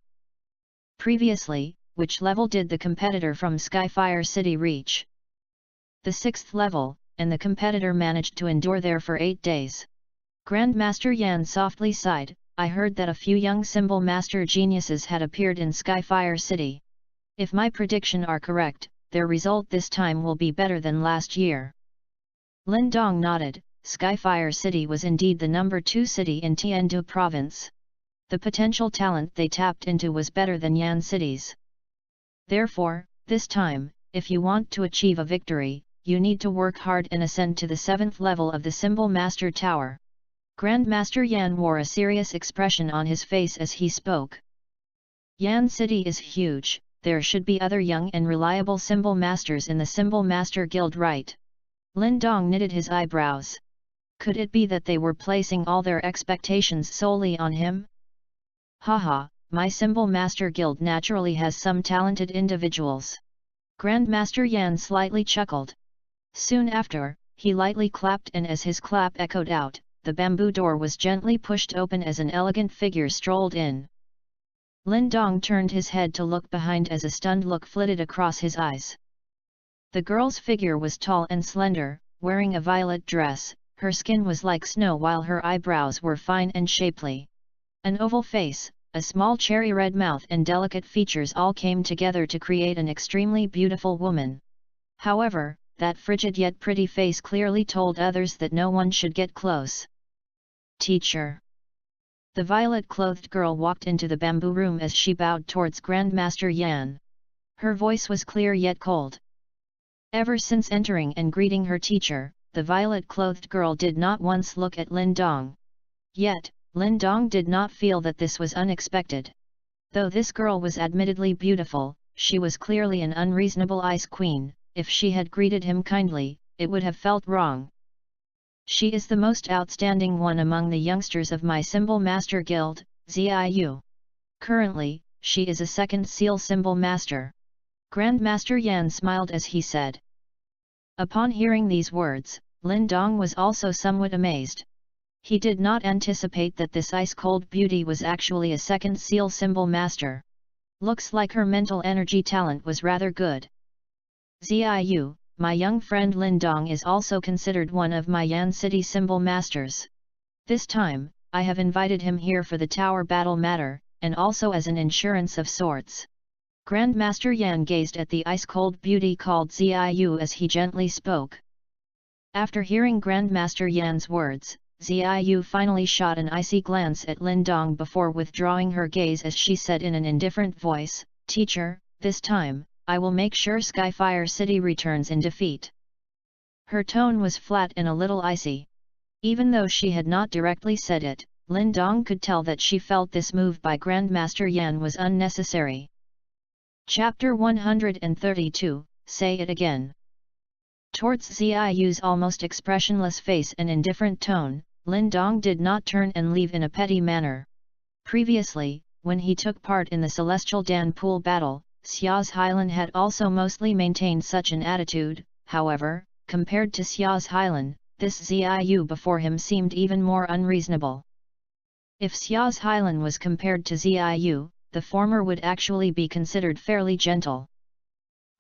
[SPEAKER 1] Previously, which level did the competitor from Skyfire City reach? The 6th level, and the competitor managed to endure there for 8 days. Grandmaster Yan softly sighed, I heard that a few young Symbol Master geniuses had appeared in Skyfire City. If my prediction are correct, their result this time will be better than last year. Lin Dong nodded, Skyfire City was indeed the number 2 city in Tiandu province. The potential talent they tapped into was better than Yan City's. Therefore, this time, if you want to achieve a victory, you need to work hard and ascend to the 7th level of the Symbol Master Tower. Grandmaster Yan wore a serious expression on his face as he spoke. Yan City is huge, there should be other young and reliable Symbol Masters in the Symbol Master Guild, right? Lin Dong knitted his eyebrows. Could it be that they were placing all their expectations solely on him? Haha, my Symbol Master Guild naturally has some talented individuals. Grandmaster Yan slightly chuckled. Soon after, he lightly clapped, and as his clap echoed out, the bamboo door was gently pushed open as an elegant figure strolled in. Lin Dong turned his head to look behind as a stunned look flitted across his eyes. The girl's figure was tall and slender, wearing a violet dress, her skin was like snow while her eyebrows were fine and shapely. An oval face, a small cherry-red mouth and delicate features all came together to create an extremely beautiful woman. However, that frigid yet pretty face clearly told others that no one should get close. Teacher. The violet-clothed girl walked into the bamboo room as she bowed towards Grandmaster Yan. Her voice was clear yet cold. Ever since entering and greeting her teacher, the violet-clothed girl did not once look at Lin Dong. Yet, Lin Dong did not feel that this was unexpected. Though this girl was admittedly beautiful, she was clearly an unreasonable ice queen. If she had greeted him kindly, it would have felt wrong. She is the most outstanding one among the youngsters of my Symbol Master Guild, Ziu. Currently, she is a 2nd Seal Symbol Master. Grandmaster Yan smiled as he said. Upon hearing these words, Lin Dong was also somewhat amazed. He did not anticipate that this ice-cold beauty was actually a 2nd Seal Symbol Master. Looks like her mental energy talent was rather good. Ziu, my young friend Lin Dong is also considered one of my Yan City Symbol Masters. This time, I have invited him here for the tower battle matter, and also as an insurance of sorts. Grandmaster Yan gazed at the ice-cold beauty called Ziu as he gently spoke. After hearing Grandmaster Yan's words, Ziu finally shot an icy glance at Lin Dong before withdrawing her gaze as she said in an indifferent voice, Teacher, this time, I will make sure Skyfire City returns in defeat. Her tone was flat and a little icy. Even though she had not directly said it, Lin Dong could tell that she felt this move by Grandmaster Yan was unnecessary. Chapter 132, Say It Again. Towards Ziu's almost expressionless face and indifferent tone, Lin Dong did not turn and leave in a petty manner. Previously, when he took part in the Celestial Dan Pool battle, Xiao's Hylan had also mostly maintained such an attitude. However, compared to Xiao's Hylan, this Ziu before him seemed even more unreasonable. If Xiao's Hylan was compared to Ziu, the former would actually be considered fairly gentle.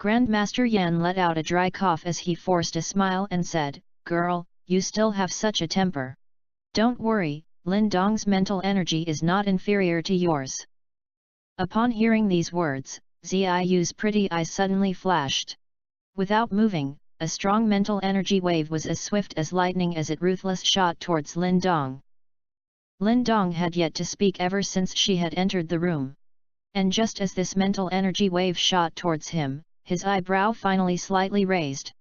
[SPEAKER 1] Grandmaster Yan let out a dry cough as he forced a smile and said, Girl, you still have such a temper. Don't worry, Lin Dong's mental energy is not inferior to yours. Upon hearing these words, Ziu's pretty eyes suddenly flashed. Without moving, a strong mental energy wave was as swift as lightning as it ruthless shot towards Lin Dong. Lin Dong had yet to speak ever since she had entered the room. And just as this mental energy wave shot towards him, his eyebrow finally slightly raised.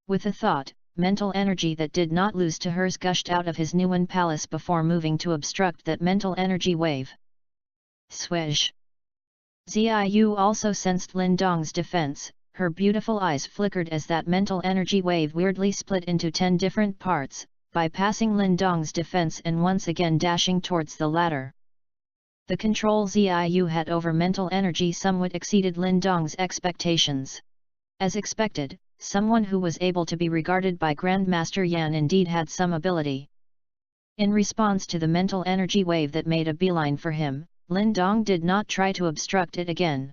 [SPEAKER 1] With a thought, mental energy that did not lose to hers gushed out of his Nuan palace before moving to obstruct that mental energy wave. Swish! Ziyu also sensed Lin Dong's defense. Her beautiful eyes flickered as that mental energy wave weirdly split into 10 different parts, bypassing Lin Dong's defense and once again dashing towards the latter. The control Ziyu had over mental energy somewhat exceeded Lin Dong's expectations. As expected, someone who was able to be regarded by Grandmaster Yan indeed had some ability. In response to the mental energy wave that made a beeline for him, Lin Dong did not try to obstruct it again.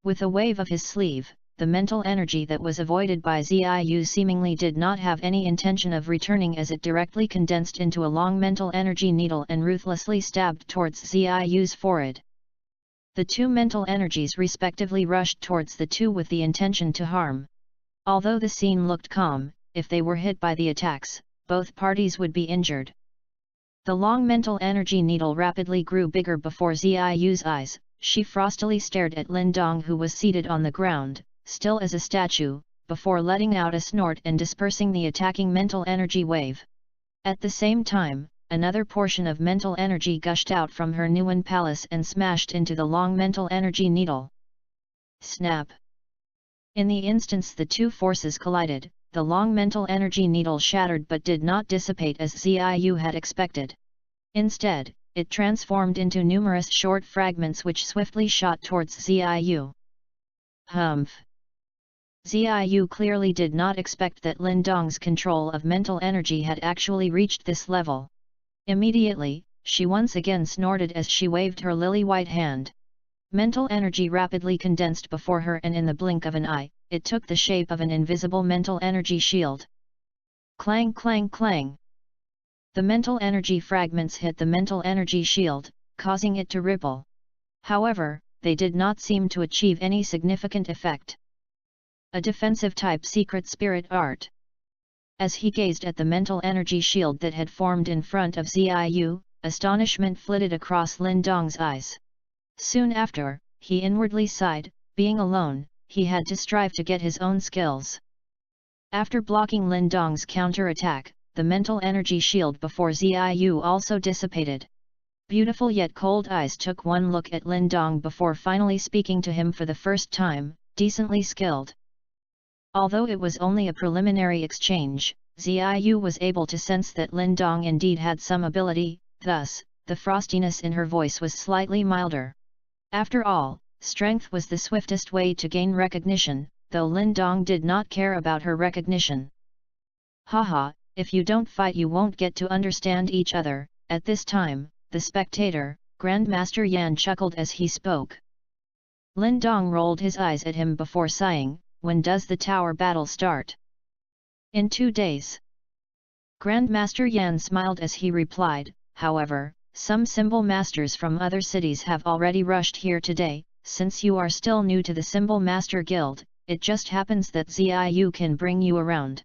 [SPEAKER 1] With a wave of his sleeve, the mental energy that was avoided by Ziyu seemingly did not have any intention of returning as it directly condensed into a long mental energy needle and ruthlessly stabbed towards Ziyu's forehead. The two mental energies respectively rushed towards the two with the intention to harm. Although the scene looked calm, if they were hit by the attacks, both parties would be injured. The long mental energy needle rapidly grew bigger before Ziyu's eyes. She frostily stared at Lin Dong, who was seated on the ground, still as a statue, before letting out a snort and dispersing the attacking mental energy wave. At the same time, another portion of mental energy gushed out from her Nuan palace and smashed into the long mental energy needle. Snap! In the instance the two forces collided, the long mental energy needle shattered but did not dissipate as Ziyu had expected. Instead, it transformed into numerous short fragments which swiftly shot towards Ziyu. Humph! Ziyu clearly did not expect that Lin Dong's control of mental energy had actually reached this level. Immediately, she once again snorted as she waved her lily-white hand. Mental energy rapidly condensed before her, and in the blink of an eye, it took the shape of an invisible mental energy shield. Clang clang clang! The mental energy fragments hit the mental energy shield, causing it to ripple. However, they did not seem to achieve any significant effect. A defensive-type secret spirit art. As he gazed at the mental energy shield that had formed in front of Ziyu, astonishment flitted across Lin Dong's eyes. Soon after, he inwardly sighed. Being alone, he had to strive to get his own skills. After blocking Lin Dong's counter-attack, the mental energy shield before Ziyu also dissipated. Beautiful yet cold eyes took one look at Lin Dong before finally speaking to him for the first time. Decently skilled. Although it was only a preliminary exchange, Ziyu was able to sense that Lin Dong indeed had some ability, thus, the frostiness in her voice was slightly milder. After all, strength was the swiftest way to gain recognition, though Lin Dong did not care about her recognition. Haha, if you don't fight you won't get to understand each other. At this time, the spectator, Grandmaster Yan, chuckled as he spoke. Lin Dong rolled his eyes at him before sighing. When does the tower battle start? In 2 days. Grandmaster Yan smiled as he replied, however, some symbol masters from other cities have already rushed here today. Since you are still new to the Symbol Master Guild, it just happens that Ziyu can bring you around.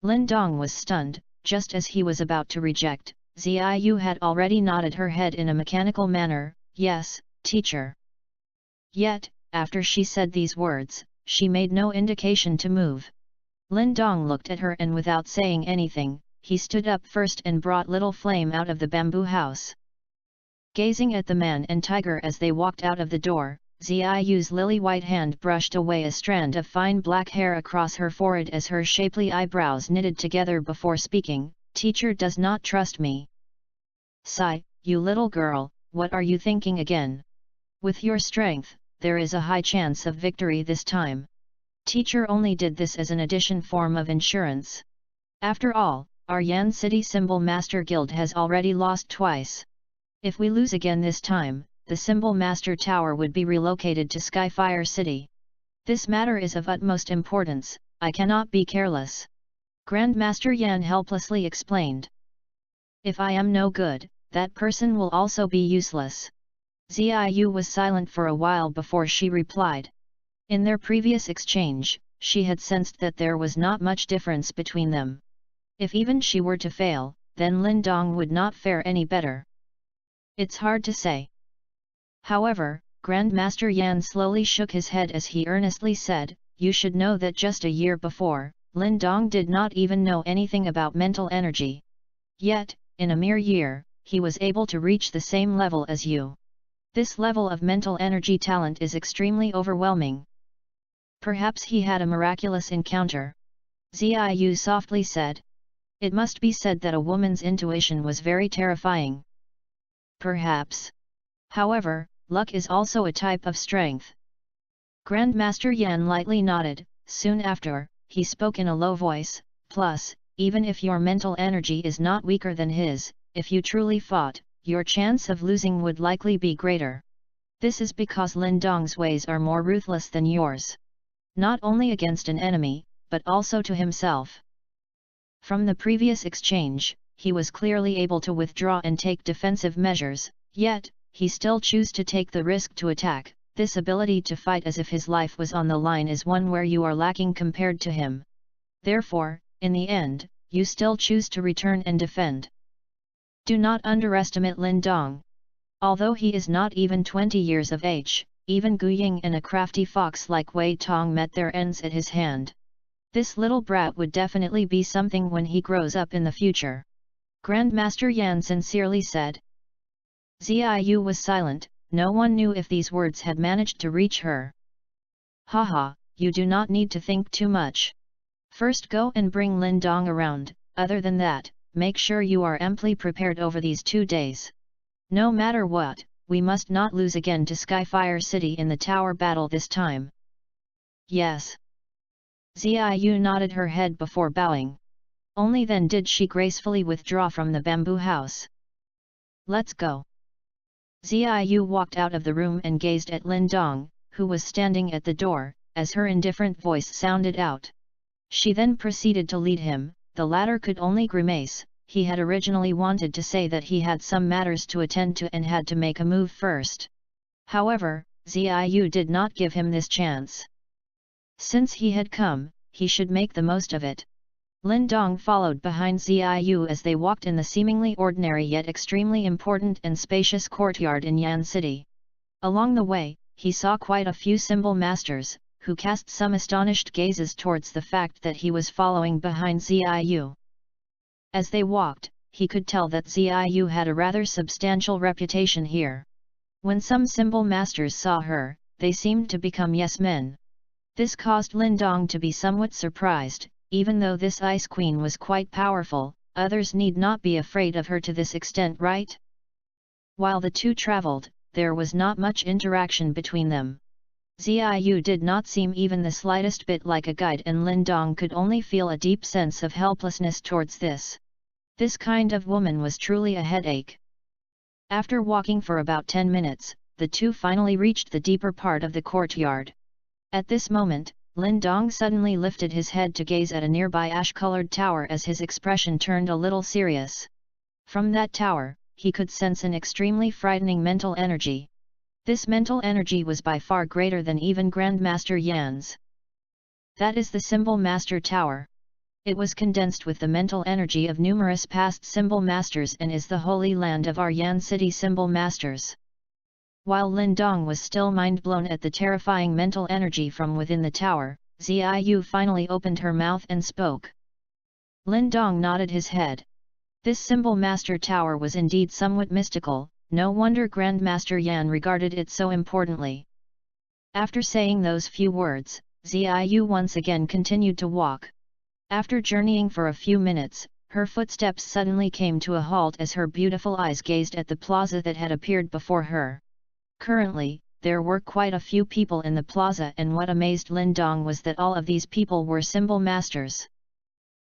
[SPEAKER 1] Lin Dong was stunned. Just as he was about to reject, Ziyu had already nodded her head in a mechanical manner. Yes, teacher. Yet, after she said these words, she made no indication to move. Lin Dong looked at her and without saying anything, he stood up first and brought little Flame out of the bamboo house. Gazing at the man and tiger as they walked out of the door, Ziyu's lily-white hand brushed away a strand of fine black hair across her forehead as her shapely eyebrows knitted together before speaking. Teacher does not trust me. Sigh, you little girl, what are you thinking again? With your strength, there is a high chance of victory this time. Teacher only did this as an addition form of insurance. After all, our Yan City Symbol Master Guild has already lost twice. If we lose again this time, the Symbol Master Tower would be relocated to Skyfire City. This matter is of utmost importance, I cannot be careless. Grandmaster Yan helplessly explained. If I am no good, that person will also be useless. Ziyu was silent for a while before she replied. In their previous exchange, she had sensed that there was not much difference between them. If even she were to fail, then Lin Dong would not fare any better. It's hard to say. However, Grandmaster Yan slowly shook his head as he earnestly said, "You should know that just a year before, Lin Dong did not even know anything about mental energy. Yet, in a mere year, he was able to reach the same level as you. This level of mental energy talent is extremely overwhelming. Perhaps he had a miraculous encounter," Ziyu softly said. It must be said that a woman's intuition was very terrifying. Perhaps. However, luck is also a type of strength. Grandmaster Yan lightly nodded. Soon after, he spoke in a low voice, "Plus, even if your mental energy is not weaker than his, if you truly fought, your chance of losing would likely be greater. This is because Lin Dong's ways are more ruthless than yours. Not only against an enemy, but also to himself." From the previous exchange, he was clearly able to withdraw and take defensive measures, yet, he still chose to take the risk to attack. This ability to fight as if his life was on the line is one where you are lacking compared to him. Therefore, in the end, you still choose to return and defend. Do not underestimate Lin Dong. Although he is not even 20 years of age, even Gu Ying and a crafty fox like Wei Tong met their ends at his hand. This little brat would definitely be something when he grows up in the future. Grandmaster Yan sincerely said. Ziyu was silent, no one knew if these words had managed to reach her. Haha, you do not need to think too much. First go and bring Lin Dong around, other than that, make sure you are amply prepared over these 2 days. No matter what, we must not lose again to Skyfire City in the tower battle this time. Yes. Ziyu nodded her head before bowing. Only then did she gracefully withdraw from the bamboo house. Let's go. Ziyu walked out of the room and gazed at Lin Dong, who was standing at the door, as her indifferent voice sounded out. She then proceeded to lead him. The latter could only grimace. He had originally wanted to say that he had some matters to attend to and had to make a move first. However, Ziyu did not give him this chance. Since he had come, he should make the most of it. Lin Dong followed behind Ziyu as they walked in the seemingly ordinary yet extremely important and spacious courtyard in Yan City. Along the way, he saw quite a few symbol masters, who cast some astonished gazes towards the fact that he was following behind Ziyu. As they walked, he could tell that Ziyu had a rather substantial reputation here. When some symbol masters saw her, they seemed to become yes-men. This caused Lin Dong to be somewhat surprised. Even though this Ice Queen was quite powerful, others need not be afraid of her to this extent, right? While the two traveled, there was not much interaction between them. Ziyu did not seem even the slightest bit like a guide, and Lin Dong could only feel a deep sense of helplessness towards this. This kind of woman was truly a headache. After walking for about 10 minutes, the two finally reached the deeper part of the courtyard. At this moment, Lin Dong suddenly lifted his head to gaze at a nearby ash-colored tower as his expression turned a little serious. From that tower, he could sense an extremely frightening mental energy. This mental energy was by far greater than even Grandmaster Yan's. That is the Symbol Master Tower. It was condensed with the mental energy of numerous past Symbol Masters and is the holy land of our Yan City Symbol Masters. While Lin Dong was still mind-blown at the terrifying mental energy from within the tower, Ziyu finally opened her mouth and spoke. Lin Dong nodded his head. This Symbol Master Tower was indeed somewhat mystical, no wonder Grandmaster Yan regarded it so importantly. After saying those few words, Ziyu once again continued to walk. After journeying for a few minutes, her footsteps suddenly came to a halt as her beautiful eyes gazed at the plaza that had appeared before her. Currently, there were quite a few people in the plaza, and what amazed Lin Dong was that all of these people were symbol masters.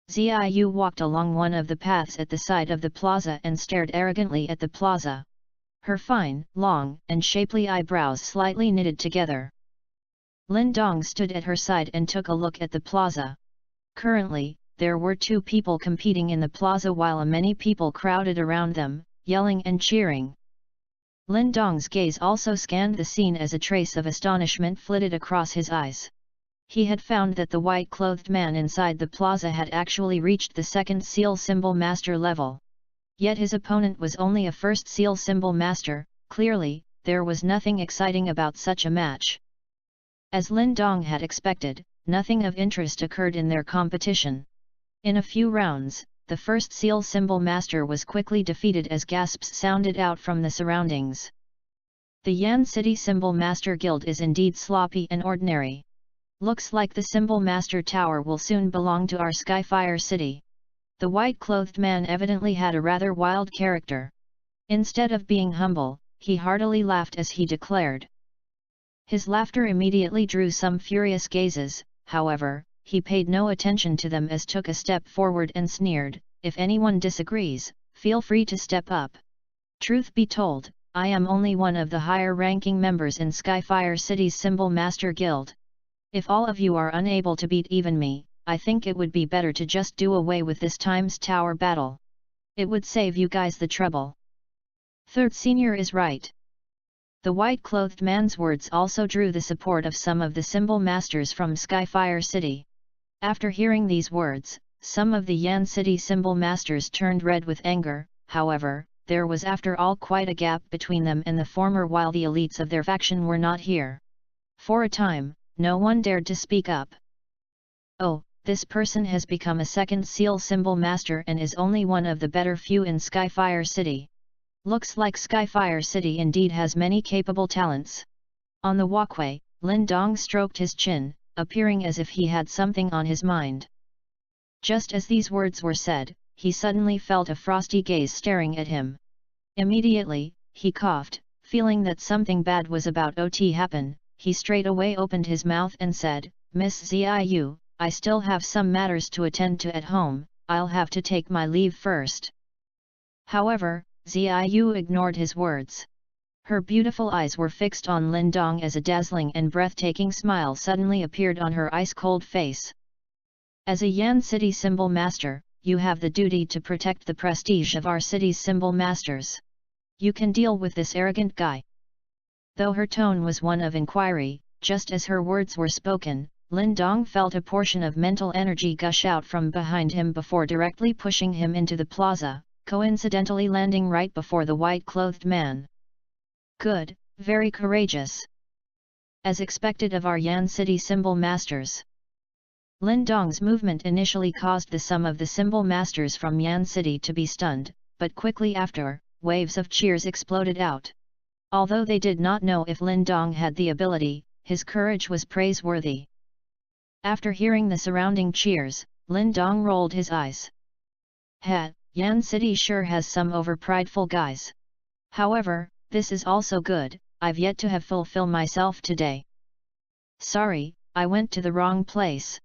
[SPEAKER 1] Ziyu walked along one of the paths at the side of the plaza and stared arrogantly at the plaza. Her fine, long, and shapely eyebrows slightly knitted together. Lin Dong stood at her side and took a look at the plaza. Currently, there were 2 people competing in the plaza while many people crowded around them, yelling and cheering. Lin Dong's gaze also scanned the scene as a trace of astonishment flitted across his eyes. He had found that the white-clothed man inside the plaza had actually reached the second seal symbol master level. Yet his opponent was only a first seal symbol master. Clearly, there was nothing exciting about such a match. As Lin Dong had expected, nothing of interest occurred in their competition. In a few rounds, the first seal symbol master was quickly defeated as gasps sounded out from the surroundings. The Yan City Symbol Master Guild is indeed sloppy and ordinary. Looks like the Symbol Master Tower will soon belong to our Skyfire City. The white-clothed man evidently had a rather wild character. Instead of being humble, he heartily laughed as he declared. His laughter immediately drew some furious gazes, however, he paid no attention to them as took a step forward and sneered, "If anyone disagrees, feel free to step up. Truth be told, I am only one of the higher-ranking members in Skyfire City's Symbol Master Guild. If all of you are unable to beat even me, I think it would be better to just do away with this time's tower battle. It would save you guys the trouble." Third senior is right. The white-clothed man's words also drew the support of some of the symbol masters from Skyfire City. After hearing these words, some of the Yan City symbol masters turned red with anger. However, there was after all quite a gap between them and the former, while the elites of their faction were not here. For a time, no one dared to speak up. "Oh, this person has become a second seal symbol master and is only one of the better few in Skyfire City. Looks like Skyfire City indeed has many capable talents." On the walkway, Lin Dong stroked his chin, appearing as if he had something on his mind. Just as these words were said, he suddenly felt a frosty gaze staring at him. Immediately, he coughed, feeling that something bad was about to happen. He straight away opened his mouth and said, "Miss Ziyu, I still have some matters to attend to at home, I'll have to take my leave first." However, Ziyu ignored his words. Her beautiful eyes were fixed on Lin Dong as a dazzling and breathtaking smile suddenly appeared on her ice-cold face. "As a Yan City symbol master, you have the duty to protect the prestige of our city's symbol masters. You can deal with this arrogant guy." Though her tone was one of inquiry, just as her words were spoken, Lin Dong felt a portion of mental energy gush out from behind him before directly pushing him into the plaza, coincidentally landing right before the white-clothed man. "Good, very courageous. As expected of our Yan City symbol masters." Lin Dong's movement initially caused some of the symbol masters from Yan City to be stunned, but quickly after, waves of cheers exploded out. Although they did not know if Lin Dong had the ability, his courage was praiseworthy. After hearing the surrounding cheers, Lin Dong rolled his eyes. Yan City sure has some overprideful guys. However, this is also good, I've yet to have fulfill myself today. Sorry, I went to the wrong place.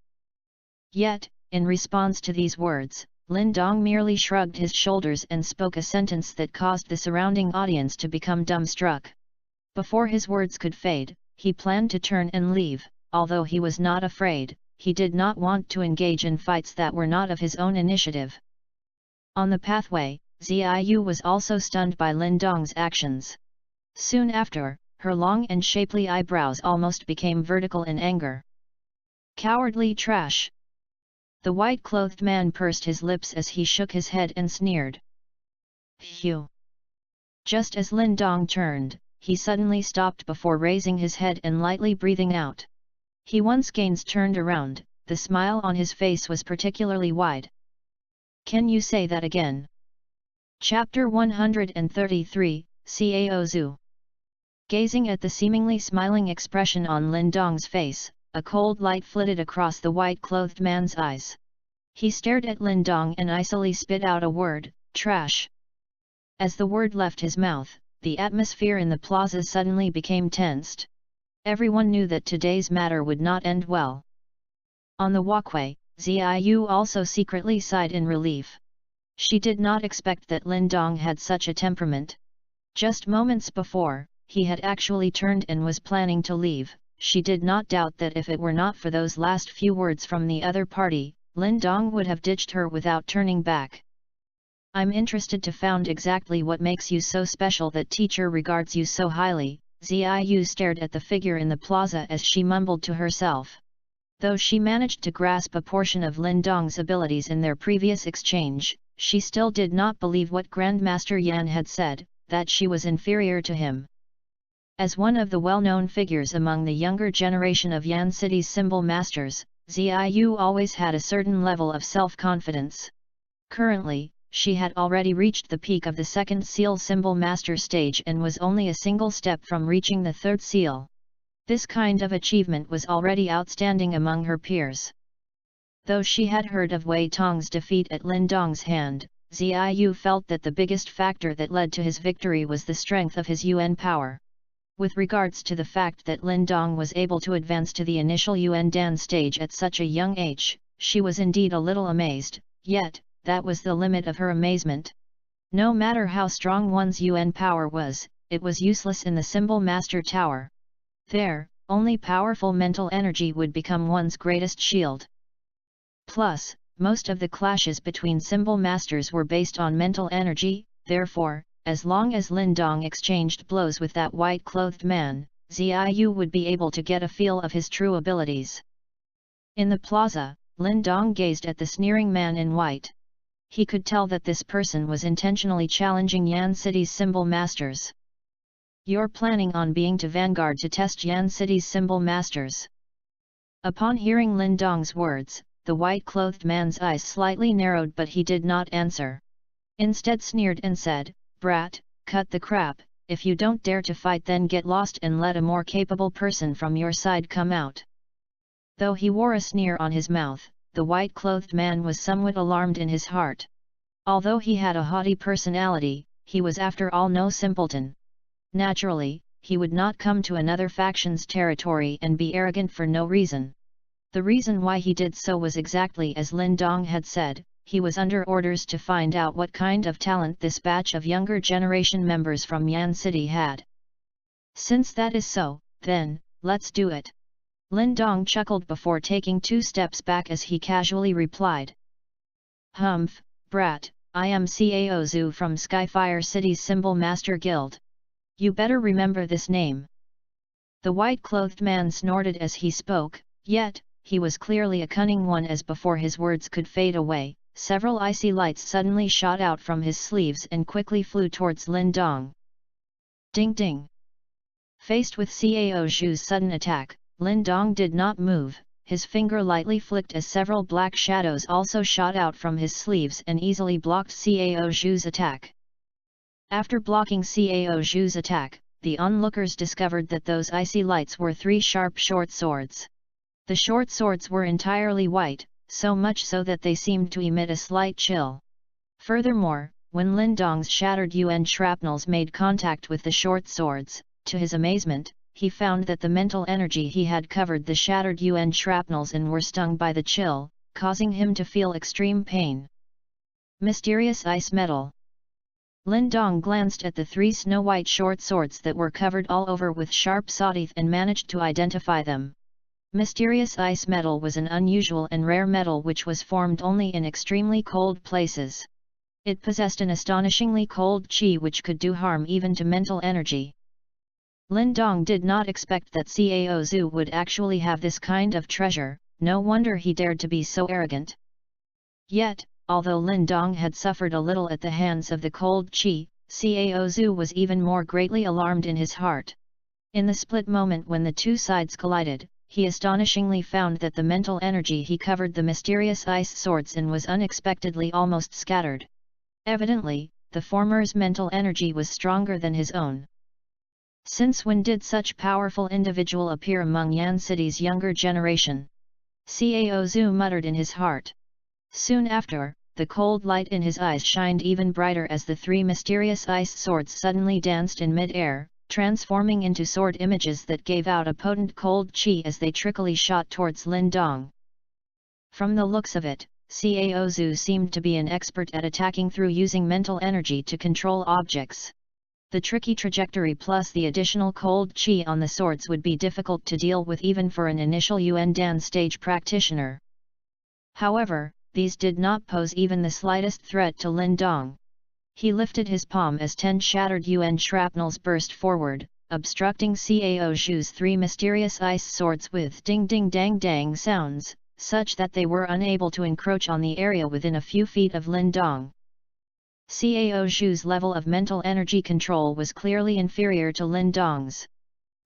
[SPEAKER 1] Yet, in response to these words, Lin Dong merely shrugged his shoulders and spoke a sentence that caused the surrounding audience to become dumbstruck. Before his words could fade, he planned to turn and leave. Although he was not afraid, he did not want to engage in fights that were not of his own initiative. On the pathway, Ziyu was also stunned by Lin Dong's actions. Soon after, her long and shapely eyebrows almost became vertical in anger. "Cowardly trash!" The white-clothed man pursed his lips as he shook his head and sneered. "Phew!" Just as Lin Dong turned, he suddenly stopped before raising his head and lightly breathing out. He once again turned around, the smile on his face was particularly wide. "Can you say that again?" Chapter 133, Cao Zhu. Gazing at the seemingly smiling expression on Lin Dong's face, a cold light flitted across the white-clothed man's eyes. He stared at Lin Dong and icily spit out a word, "Trash." As the word left his mouth, the atmosphere in the plaza suddenly became tensed. Everyone knew that today's matter would not end well. On the walkway, Ziyu also secretly sighed in relief. She did not expect that Lin Dong had such a temperament. Just moments before, he had actually turned and was planning to leave. She did not doubt that if it were not for those last few words from the other party, Lin Dong would have ditched her without turning back. "I'm interested to find exactly what makes you so special that teacher regards you so highly." Ziyu stared at the figure in the plaza as she mumbled to herself. Though she managed to grasp a portion of Lin Dong's abilities in their previous exchange, she still did not believe what Grandmaster Yan had said, that she was inferior to him. As one of the well-known figures among the younger generation of Yan City's symbol masters, Ziyu always had a certain level of self-confidence. Currently, she had already reached the peak of the second seal symbol master stage and was only a single step from reaching the third seal. This kind of achievement was already outstanding among her peers. Though she had heard of Wei Tong's defeat at Lin Dong's hand, Ziyu felt that the biggest factor that led to his victory was the strength of his Yuan power. With regards to the fact that Lin Dong was able to advance to the initial Yuan Dan stage at such a young age, she was indeed a little amazed, yet, that was the limit of her amazement. No matter how strong one's Yuan power was, it was useless in the Symbol Master Tower. There, only powerful mental energy would become one's greatest shield. Plus, most of the clashes between Symbol Masters were based on mental energy, therefore, as long as Lin Dong exchanged blows with that white-clothed man, Ziyu would be able to get a feel of his true abilities. In the plaza, Lin Dong gazed at the sneering man in white. He could tell that this person was intentionally challenging Yan City's symbol masters. "You're planning on being to vanguard to test Yan City's symbol masters?" Upon hearing Lin Dong's words, the white-clothed man's eyes slightly narrowed, but he did not answer. Instead sneered and said, "Brat, cut the crap, if you don't dare to fight then get lost and let a more capable person from your side come out." Though he wore a sneer on his mouth, the white-clothed man was somewhat alarmed in his heart. Although he had a haughty personality, he was after all no simpleton. Naturally, he would not come to another faction's territory and be arrogant for no reason. The reason why he did so was exactly as Lin Dong had said, he was under orders to find out what kind of talent this batch of younger generation members from Yan City had. "Since that is so, then, let's do it." Lin Dong chuckled before taking 2 steps back as he casually replied. "Humph, brat, I am Cao Zhu from Skyfire City's Symbol Master Guild. You better remember this name." The white-clothed man snorted as he spoke, yet, he was clearly a cunning one, as before his words could fade away, several icy lights suddenly shot out from his sleeves and quickly flew towards Lin Dong. Ding ding! Faced with Cao Zhu's sudden attack, Lin Dong did not move, his finger lightly flicked as several black shadows also shot out from his sleeves and easily blocked Cao Zhu's attack. After blocking Cao Zhu's attack, the onlookers discovered that those icy lights were 3 sharp short swords. The short swords were entirely white, so much so that they seemed to emit a slight chill. Furthermore, when Lin Dong's shattered Yuan shrapnels made contact with the short swords, to his amazement, he found that the mental energy he had covered the shattered Yuan shrapnels in were stung by the chill, causing him to feel extreme pain. Mysterious ice metal. Lin Dong glanced at the 3 snow-white short swords that were covered all over with sharp sawteeth and managed to identify them. Mysterious ice metal was an unusual and rare metal which was formed only in extremely cold places. It possessed an astonishingly cold qi which could do harm even to mental energy. Lin Dong did not expect that Cao Zhu would actually have this kind of treasure, no wonder he dared to be so arrogant. Yet, although Lin Dong had suffered a little at the hands of the cold qi, Cao Zhu was even more greatly alarmed in his heart. In the split moment when the 2 sides collided, he astonishingly found that the mental energy he covered the mysterious ice swords in was unexpectedly almost scattered. Evidently, the former's mental energy was stronger than his own. Since when did such powerful individual appear among Yan City's younger generation? Cao Zhu muttered in his heart. Soon after, the cold light in his eyes shined even brighter as the 3 mysterious ice swords suddenly danced in mid-air, transforming into sword images that gave out a potent cold qi as they trickily shot towards Lin Dong. From the looks of it, Cao Zhu seemed to be an expert at attacking through using mental energy to control objects. The tricky trajectory plus the additional cold qi on the swords would be difficult to deal with even for an initial Yuan Dan stage practitioner. However, these did not pose even the slightest threat to Lin Dong. He lifted his palm as 10 shattered Yuan shrapnels burst forward, obstructing Cao Zhu's 3 mysterious ice swords with ding-ding-dang-dang sounds, such that they were unable to encroach on the area within a few feet of Lin Dong. Cao Zhu's level of mental energy control was clearly inferior to Lin Dong's.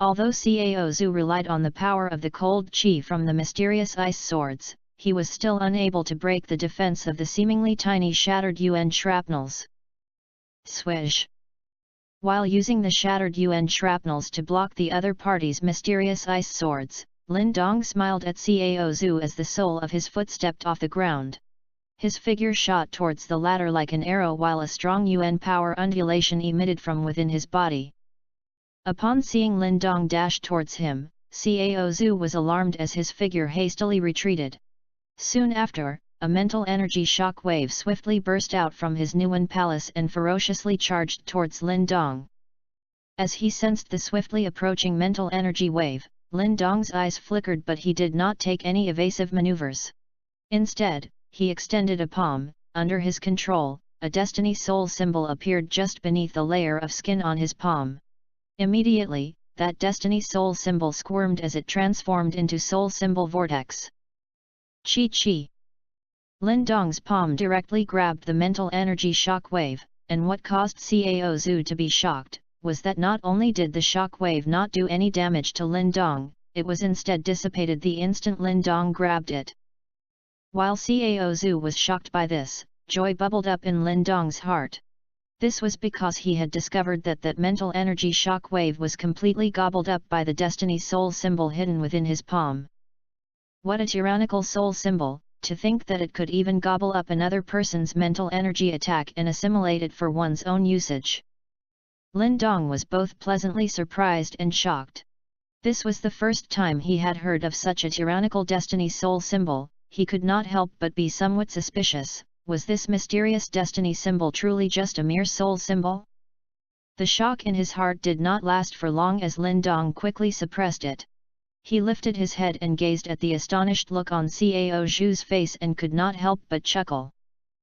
[SPEAKER 1] Although Cao Zhu relied on the power of the cold qi from the mysterious ice swords, he was still unable to break the defense of the seemingly tiny shattered Yuan shrapnels. Swish! While using the shattered Yuan shrapnels to block the other party's mysterious ice swords, Lin Dong smiled at Cao Zhu as the sole of his foot stepped off the ground. His figure shot towards the latter like an arrow while a strong Yuan power undulation emitted from within his body. Upon seeing Lin Dong dash towards him, Cao Zhu was alarmed as his figure hastily retreated. Soon after, a mental energy shock wave swiftly burst out from his Nuan palace and ferociously charged towards Lin Dong. As he sensed the swiftly approaching mental energy wave, Lin Dong's eyes flickered, but he did not take any evasive maneuvers. Instead, he extended a palm. Under his control, a Destiny Soul symbol appeared just beneath the layer of skin on his palm. Immediately, that Destiny Soul symbol squirmed as it transformed into Soul Symbol Vortex. Chi. Lin Dong's palm directly grabbed the mental energy shock wave, and what caused Cao Zhu to be shocked was that not only did the shock wave not do any damage to Lin Dong, it was instead dissipated the instant Lin Dong grabbed it. While Cao Zhu was shocked by this, joy bubbled up in Lin Dong's heart. This was because he had discovered that mental energy shock wave was completely gobbled up by the Destiny Soul symbol hidden within his palm. What a tyrannical soul symbol, to think that it could even gobble up another person's mental energy attack and assimilate it for one's own usage. Lin Dong was both pleasantly surprised and shocked. This was the first time he had heard of such a tyrannical Destiny Soul symbol. He could not help but be somewhat suspicious. Was this mysterious destiny symbol truly just a mere soul symbol? The shock in his heart did not last for long as Lin Dong quickly suppressed it. He lifted his head and gazed at the astonished look on Cao Zhu's face and could not help but chuckle.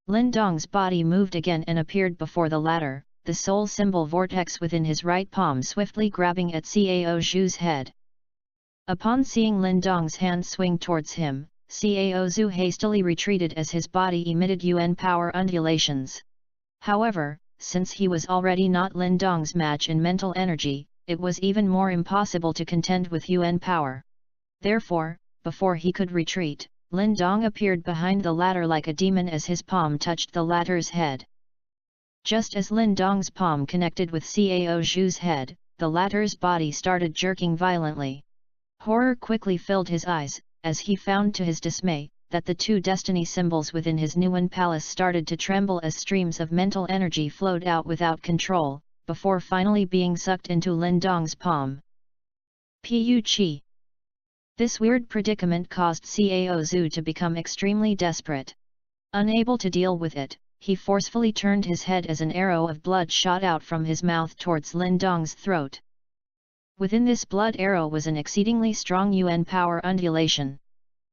[SPEAKER 1] Lin Dong's body moved again and appeared before the latter, the soul symbol vortex within his right palm swiftly grabbing at Cao Zhu's head. Upon seeing Lin Dong's hand swing towards him, Cao Zhu hastily retreated as his body emitted Yuan power undulations. However, since he was already not Lin Dong's match in mental energy, it was even more impossible to contend with Yuan power. Therefore, before he could retreat, Lin Dong appeared behind the latter like a demon as his palm touched the latter's head. Just as Lin Dong's palm connected with Cao Zhu's head, the latter's body started jerking violently. Horror quickly filled his eyes, as he found to his dismay, that the 2 destiny symbols within his Nuan palace started to tremble as streams of mental energy flowed out without control, before finally being sucked into Lin Dong's palm. Pu Qi. This weird predicament caused Cao Zhu to become extremely desperate. Unable to deal with it, he forcefully turned his head as an arrow of blood shot out from his mouth towards Lin Dong's throat. Within this blood arrow was an exceedingly strong Yuan power undulation.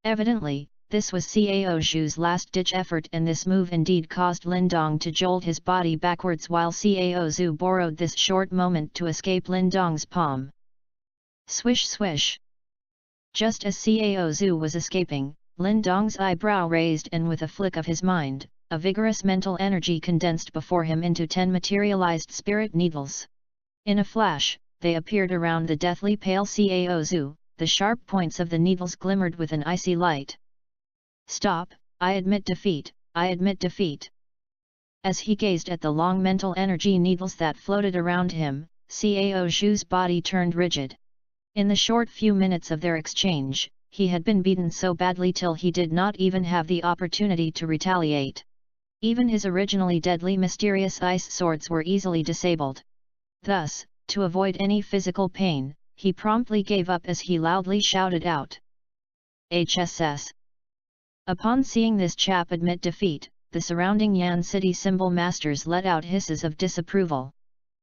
[SPEAKER 1] Evidently, this was Cao Zhu's last-ditch effort, and this move indeed caused Lin Dong to jolt his body backwards while Cao Zhu borrowed this short moment to escape Lin Dong's palm. Swish swish! Just as Cao Zhu was escaping, Lin Dong's eyebrow raised, and with a flick of his mind, a vigorous mental energy condensed before him into 10 materialized spirit needles. In a flash, they appeared around the deathly pale Cao Zhu, the sharp points of the needles glimmered with an icy light. Stop, I admit defeat, I admit defeat. As he gazed at the long mental energy needles that floated around him, Cao Zhu's body turned rigid. In the short few minutes of their exchange, he had been beaten so badly till he did not even have the opportunity to retaliate. Even his originally deadly mysterious ice swords were easily disabled. Thus, to avoid any physical pain, he promptly gave up as he loudly shouted out, "HSS!" Upon seeing this chap admit defeat, the surrounding Yan City symbol masters let out hisses of disapproval.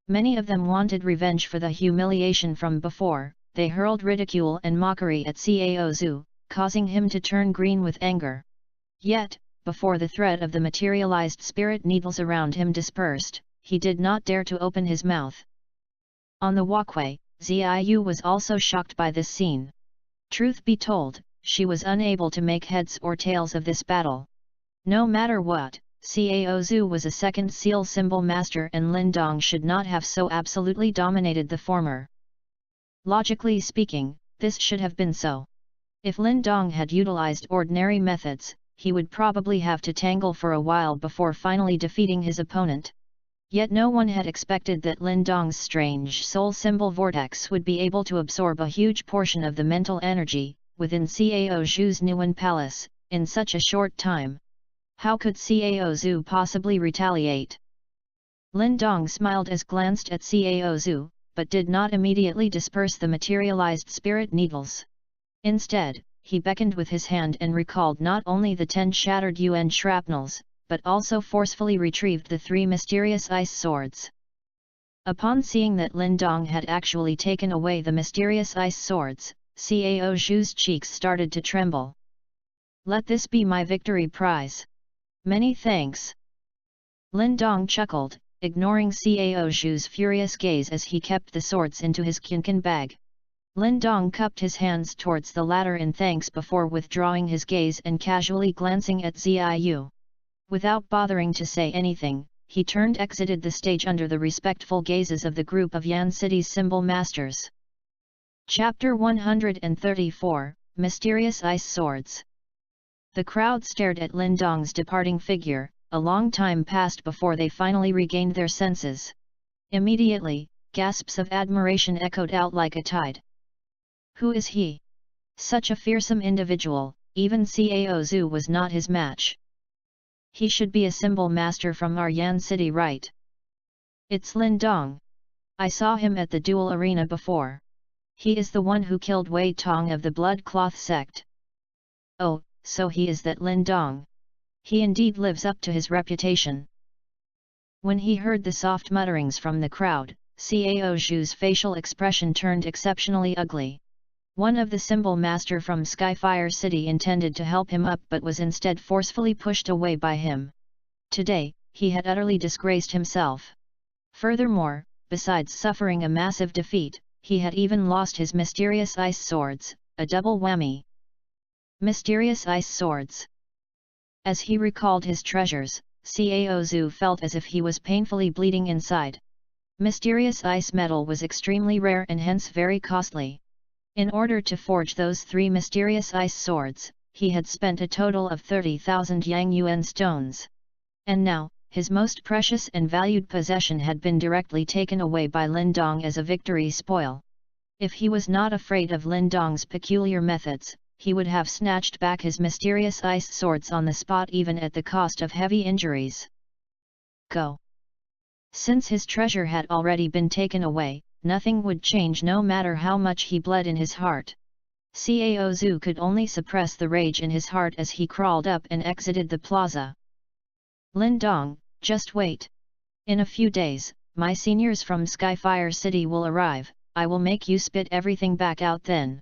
[SPEAKER 1] Many of them wanted revenge for the humiliation from before. They hurled ridicule and mockery at Cao Zhu, causing him to turn green with anger. Yet, before the threat of the materialized spirit needles around him dispersed, he did not dare to open his mouth. On the walkway, Ziyu was also shocked by this scene. Truth be told, she was unable to make heads or tails of this battle. No matter what, Cao Zhu was a second seal symbol master and Lin Dong should not have so absolutely dominated the former. Logically speaking, this should have been so. If Lin Dong had utilized ordinary methods, he would probably have to tangle for a while before finally defeating his opponent. Yet no one had expected that Lin Dong's strange soul symbol vortex would be able to absorb a huge portion of the mental energy within Cao Zhu's Nuan Palace in such a short time. How could Cao Zhu possibly retaliate? Lin Dong smiled as glanced at Cao Zhu, but did not immediately disperse the materialized spirit needles. Instead, he beckoned with his hand and recalled not only the 10 shattered Yuan shrapnels, but also forcefully retrieved the 3 mysterious ice swords. Upon seeing that Lin Dong had actually taken away the mysterious ice swords, Cao Zhu's cheeks started to tremble. "Let this be my victory prize. Many thanks." Lin Dong chuckled, ignoring Cao Zhu's furious gaze as he kept the swords into his Qian bag. Lin Dong cupped his hands towards the latter in thanks before withdrawing his gaze and casually glancing at Ziyu. Without bothering to say anything, he exited the stage under the respectful gazes of the group of Yan City's symbol masters. Chapter 134, Mysterious Ice Swords. The crowd stared at Lin Dong's departing figure. A long time passed before they finally regained their senses. Immediately, gasps of admiration echoed out like a tide. Who is he? Such a fearsome individual, even Cao Zhu was not his match. He should be a symbol master from our Yan City, right? It's Lin Dong. I saw him at the duel arena before. He is the one who killed Wei Tong of the Blood Cloth sect. Oh, so he is that Lin Dong. He indeed lives up to his reputation. When he heard the soft mutterings from the crowd, Cao Zhu's facial expression turned exceptionally ugly. One of the symbol master from Skyfire City intended to help him up but was instead forcefully pushed away by him. Today, he had utterly disgraced himself. Furthermore, besides suffering a massive defeat, he had even lost his mysterious ice swords, a double whammy. Mysterious ice swords. As he recalled his treasures, Cao Zhu felt as if he was painfully bleeding inside. Mysterious ice metal was extremely rare and hence very costly. In order to forge those 3 mysterious ice swords, he had spent a total of 30,000 Yang Yuan stones. And now, his most precious and valued possession had been directly taken away by Lin Dong as a victory spoil. If he was not afraid of Lin Dong's peculiar methods, he would have snatched back his mysterious ice swords on the spot even at the cost of heavy injuries. Go. Since his treasure had already been taken away, nothing would change no matter how much he bled in his heart. Cao Zhu could only suppress the rage in his heart as he crawled up and exited the plaza. Lin Dong, just wait. In a few days, my seniors from Skyfire City will arrive, I will make you spit everything back out then.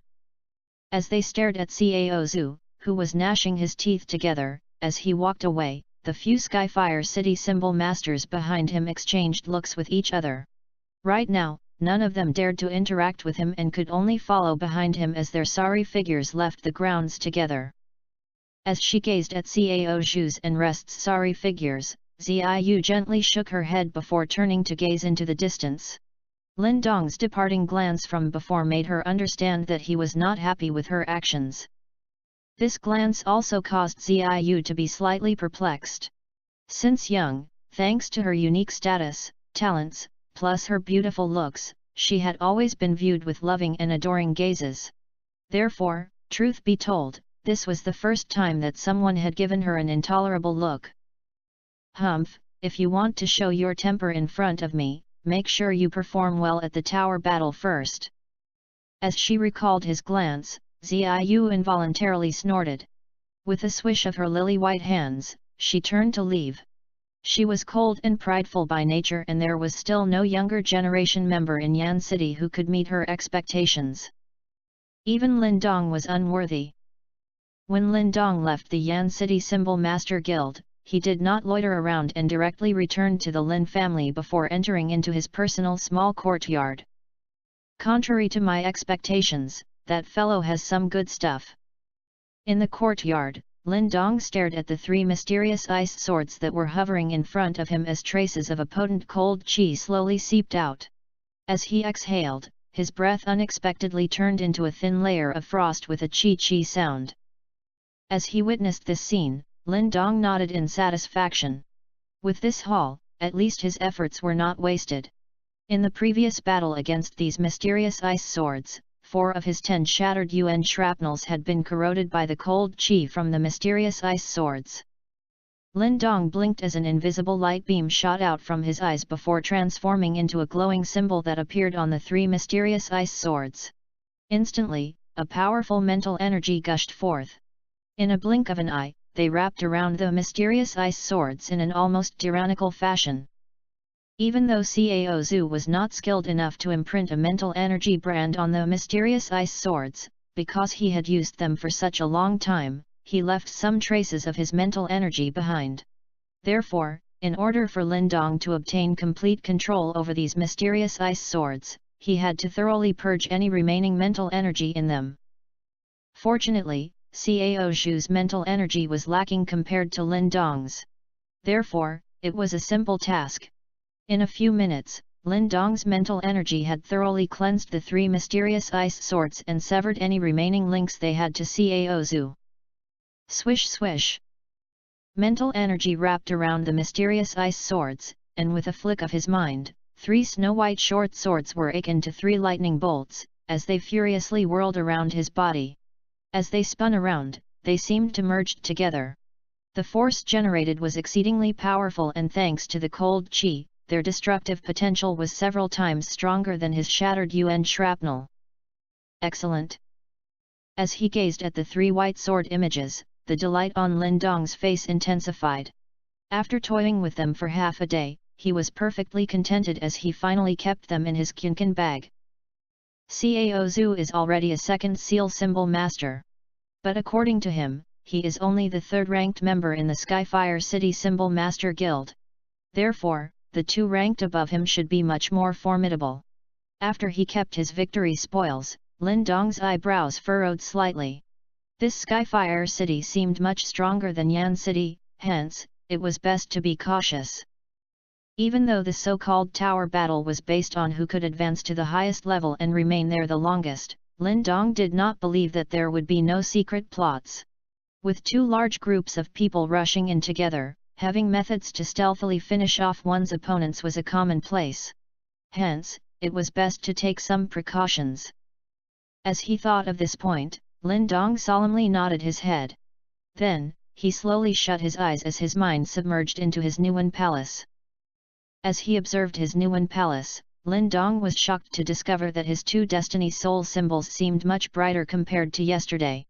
[SPEAKER 1] As they stared at Cao Zhu, who was gnashing his teeth together, as he walked away, the few Skyfire City symbol masters behind him exchanged looks with each other. Right now, none of them dared to interact with him and could only follow behind him as their sorry figures left the grounds together. As she gazed at Cao Zhu's and Rest's sorry figures, Ziyu gently shook her head before turning to gaze into the distance. Lin Dong's departing glance from before made her understand that he was not happy with her actions. This glance also caused Ziyu to be slightly perplexed. Since young, thanks to her unique status, talents, plus her beautiful looks, she had always been viewed with loving and adoring gazes. Therefore, truth be told, this was the first time that someone had given her an intolerable look. Humph, if you want to show your temper in front of me, make sure you perform well at the tower battle first. As she recalled his glance, Ziyu involuntarily snorted. With a swish of her lily-white hands, she turned to leave. She was cold and prideful by nature and there was still no younger generation member in Yan City who could meet her expectations. Even Lin Dong was unworthy. When Lin Dong left the Yan City Symbol Master Guild, he did not loiter around and directly returned to the Lin family before entering into his personal small courtyard. Contrary to my expectations, that fellow has some good stuff. In the courtyard, Lin Dong stared at the 3 mysterious ice swords that were hovering in front of him as traces of a potent cold qi slowly seeped out. As he exhaled, his breath unexpectedly turned into a thin layer of frost with a chi-chi sound. As he witnessed this scene, Lin Dong nodded in satisfaction. With this haul, at least his efforts were not wasted. In the previous battle against these mysterious ice swords, 4 of his 10 shattered yuan shrapnels had been corroded by the cold qi from the mysterious ice swords. Lin Dong blinked as an invisible light beam shot out from his eyes before transforming into a glowing symbol that appeared on the 3 mysterious ice swords. Instantly, a powerful mental energy gushed forth. In a blink of an eye, they wrapped around the mysterious ice swords in an almost tyrannical fashion. Even though Cao Zhu was not skilled enough to imprint a mental energy brand on the mysterious ice swords, because he had used them for such a long time, he left some traces of his mental energy behind. Therefore, in order for Lin Dong to obtain complete control over these mysterious ice swords, he had to thoroughly purge any remaining mental energy in them. Fortunately, Cao Zhu's mental energy was lacking compared to Lin Dong's. Therefore, it was a simple task. In a few minutes, Lin Dong's mental energy had thoroughly cleansed the 3 mysterious ice swords and severed any remaining links they had to Cao Zhu. Swish swish! Mental energy wrapped around the mysterious ice swords, and with a flick of his mind, 3 snow-white short swords were akin to 3 lightning bolts, as they furiously whirled around his body. As they spun around, they seemed to merge together. The force generated was exceedingly powerful, and thanks to the cold qi, their destructive potential was several times stronger than his shattered yuan shrapnel. Excellent! As he gazed at the 3 white sword images, the delight on Lin Dong's face intensified. After toying with them for half a day, he was perfectly contented as he finally kept them in his Qian bag. Cao Zhu is already a 2nd seal symbol master. But according to him, he is only the 3rd-ranked member in the Skyfire City Symbol Master Guild. Therefore, the 2 ranked above him should be much more formidable. After he kept his victory spoils, Lin Dong's eyebrows furrowed slightly. This Skyfire City seemed much stronger than Yan City, hence, it was best to be cautious. Even though the so-called tower battle was based on who could advance to the highest level and remain there the longest, Lin Dong did not believe that there would be no secret plots. With 2 large groups of people rushing in together, having methods to stealthily finish off one's opponents was a commonplace. Hence, it was best to take some precautions. As he thought of this point, Lin Dong solemnly nodded his head. Then, he slowly shut his eyes as his mind submerged into his Nuan Palace. As he observed his Nuan Palace, Lin Dong was shocked to discover that his 2 destiny soul symbols seemed much brighter compared to yesterday.